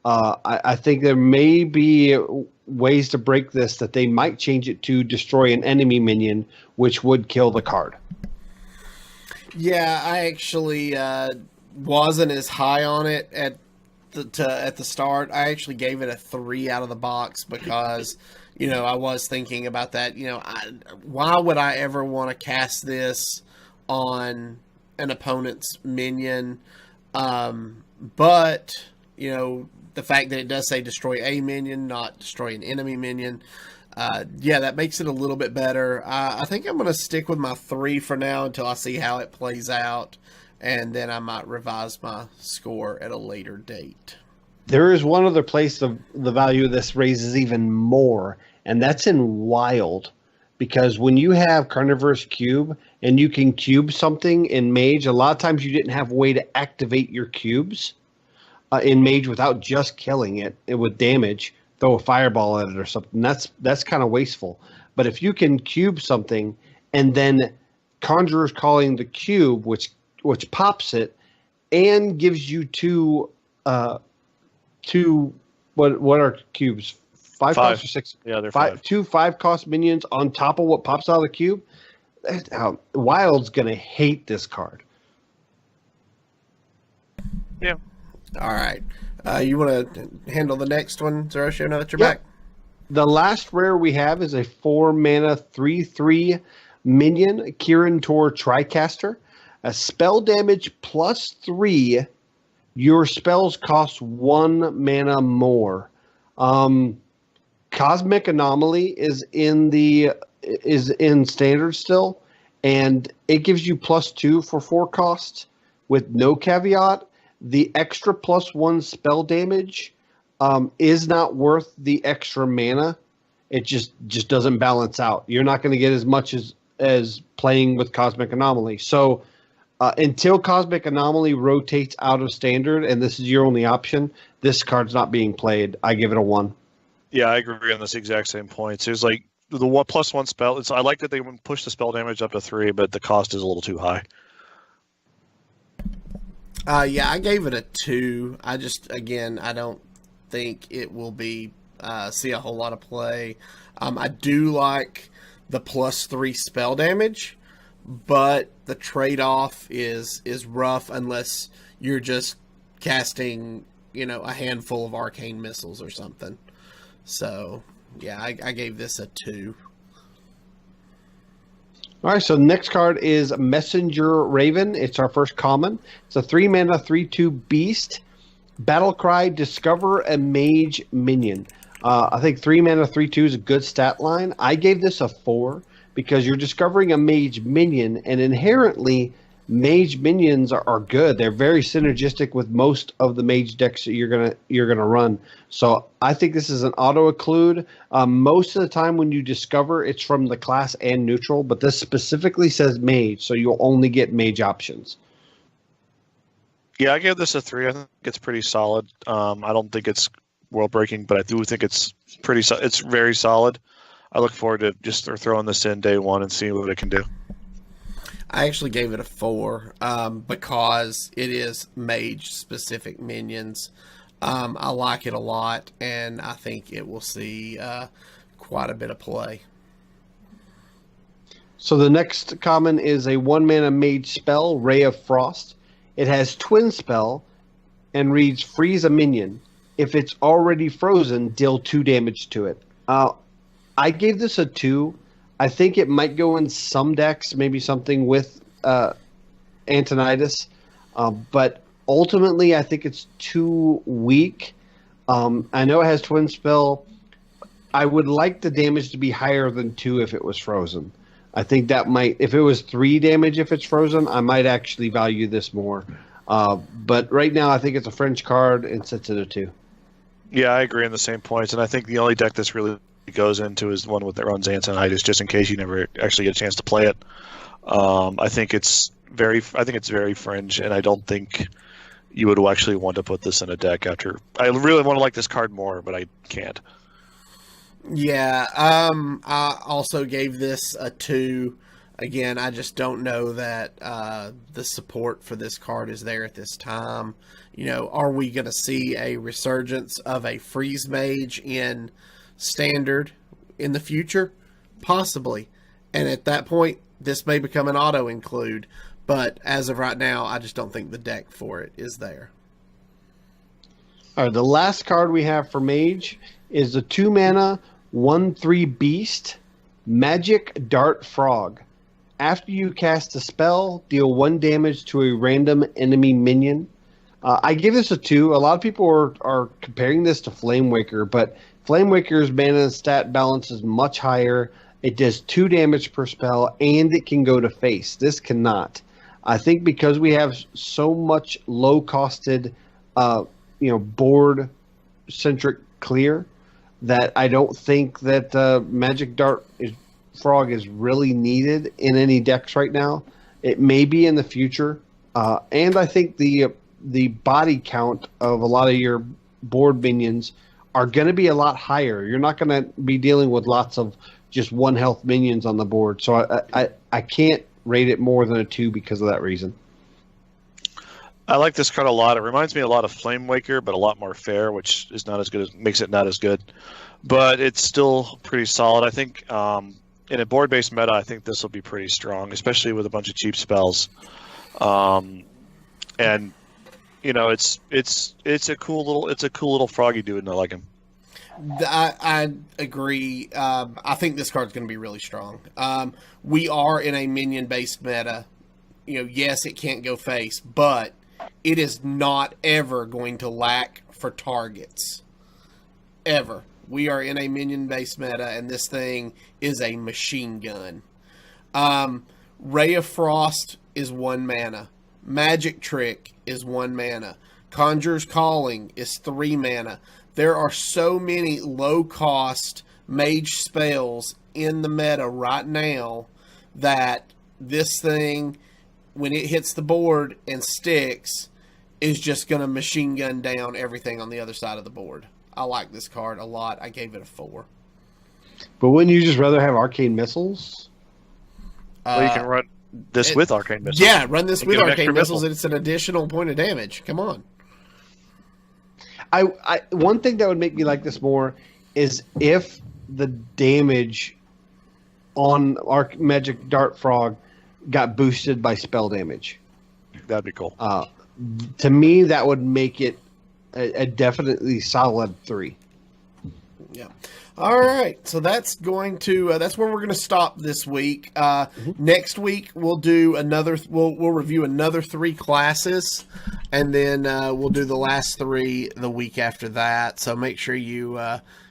I think there may be ways to break this, that they might change it to destroy an enemy minion, which would kill the card. Yeah, I actually wasn't as high on it at the start. I actually gave it a 3 out of the box because, I was thinking about that. Why would I ever want to cast this on an opponent's minion? But, the fact that it does say destroy a minion, not destroy an enemy minion, that makes it a little bit better. I think I'm going to stick with my 3 for now until I see how it plays out, and then I might revise my score at a later date. There is one other place the value of this raises even more, and that's in Wild. Because when you have Carnivorous Cube and you can cube something in Mage, a lot of times you didn't have a way to activate your cubes in Mage without just killing it with damage, throw a fireball at it or something. That's kind of wasteful. But if you can cube something and then Conjurer's Calling the cube, which pops it and gives you two what are cubes? 5 cost or 6? Yeah, they're 5. 2 5-cost minions on top of what pops out of the cube. Wild's gonna hate this card. Yeah. All right. You want to handle the next one, Zerosho, now that you're back? The last rare we have is a 4-mana 3/3 minion, Kirin Tor Tricaster. A spell damage +3. Your spells cost 1 mana more. Cosmic Anomaly is in standard still, and it gives you +2 for 4 costs with no caveat. The extra +1 spell damage is not worth the extra mana. It just doesn't balance out. You're not going to get as much as playing with Cosmic Anomaly. So until Cosmic Anomaly rotates out of standard, and this is your only option, this card's not being played. I give it a 1. Yeah, I agree on this exact same points. There's like the +1 spell. I like that they push the spell damage up to 3, but the cost is a little too high. I gave it a 2. I don't think it will be see a whole lot of play. I do like the +3 spell damage, but the trade-off is rough unless you're just casting, a handful of arcane missiles or something. So, yeah, I gave this a 2. All right, so the next card is Messenger Raven. It's our first common. It's a 3-mana 3/2 beast. Battlecry, discover a mage minion. I think 3-mana 3/2 is a good stat line. I gave this a 4 because you're discovering a mage minion, and inherently mage minions are good. They're very synergistic with most of the mage decks that you're gonna run. So I think this is an auto occlude. Most of the time when you discover, it's from the class and neutral, but this specifically says mage, so you'll only get mage options. Yeah, I gave this a 3. I think it's pretty solid. I don't think it's world breaking, but I do think it's pretty. It's very solid. I look forward to just throwing this in day one and seeing what it can do. I actually gave it a 4 because it is mage-specific minions. I like it a lot, and I think it will see quite a bit of play. So the next common is a 1-mana mage spell, Ray of Frost. It has Twin Spell and reads freeze a minion. If it's already frozen, deal 2 damage to it. I gave this a 2. I think it might go in some decks, maybe something with Antonidas, but ultimately I think it's too weak. I know it has Twin Spell. I would like the damage to be higher than 2 if it was frozen. I think that might, if it was 3 damage if it's frozen, I might actually value this more. But right now, I think it's a French card and sits at a 2. Yeah, I agree on the same points, and I think the only deck this really goes into is one that runs Antonitis, just in case you never actually get a chance to play it. I think it's very fringe, and I don't think you would actually want to put this in a deck after. I really want to like this card more, but I can't. Yeah, I also gave this a 2. Again, I just don't know that the support for this card is there at this time. You know, are we going to see a resurgence of a freeze mage in Standard in the future? Possibly. And at that point, this may become an auto include. But as of right now, I just don't think the deck for it is there. All right, the last card we have for Mage is the 2-mana 1/3 Beast, Magic Dart Frog. After you cast a spell, deal 1 damage to a random enemy minion. I give this a 2. A lot of people are comparing this to Flamewaker, but Flamewaker's mana stat balance is much higher. It does 2 damage per spell, and it can go to face. This cannot. I think because we have so much low-costed, board-centric clear, that I don't think that Magic Dart Frog is really needed in any decks right now. It may be in the future, and I think the body count of a lot of your board minions are going to be a lot higher. You're not going to be dealing with lots of just 1 health minions on the board, so I can't rate it more than a 2 because of that reason. I like this card a lot. It reminds me a lot of Flamewaker, but a lot more fair, which is not as good, makes it not as good. But it's still pretty solid. I think in a board-based meta, I think this will be pretty strong, especially with a bunch of cheap spells. And you know, it's a cool little froggy dude, and I like him. I agree. I think this card's going to be really strong. We are in a minion-based meta. You know, yes, it can't go face, but it is not ever going to lack for targets. Ever. We are in a minion-based meta, and this thing is a machine gun. Ray of Frost is 1 mana. Magic Trick is 1 mana. Conjurer's Calling is 3 mana. There are so many low-cost mage spells in the meta right now that this thing, when it hits the board and sticks, is just going to machine gun down everything on the other side of the board. I like this card a lot. I gave it a 4. But wouldn't you just rather have Arcane Missiles? Well, you can run this with Arcane Missiles. Yeah, run this with Arcane Missiles, and it's an additional point of damage. Come on. I one thing that would make me like this more is if the damage on our Magic Dart Frog got boosted by spell damage. That'd be cool. To me, that would make it a definitely solid 3. Yeah. All right. So that's going to that's where we're going to stop this week. Next week we'll do another. We'll review another 3 classes, and then we'll do the last 3 the week after that. So make sure you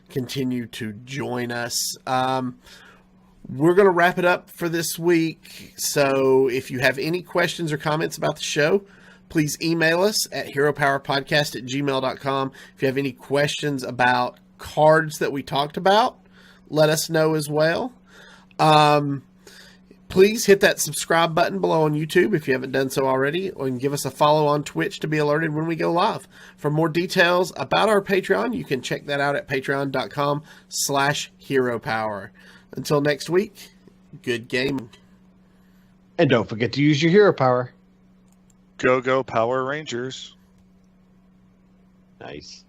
continue to join us. We're going to wrap it up for this week. So if you have any questions or comments about the show, please email us at heropowerpodcast@gmail.com. If you have any questions about cards that we talked about, let us know as well. Please hit that subscribe button below on YouTube if you haven't done so already, and give us a follow on Twitch to be alerted when we go live. For more details about our Patreon, you can check that out at patreon.com/heropower. Until next week, good gaming. And don't forget to use your hero power. Go Power Rangers. Nice.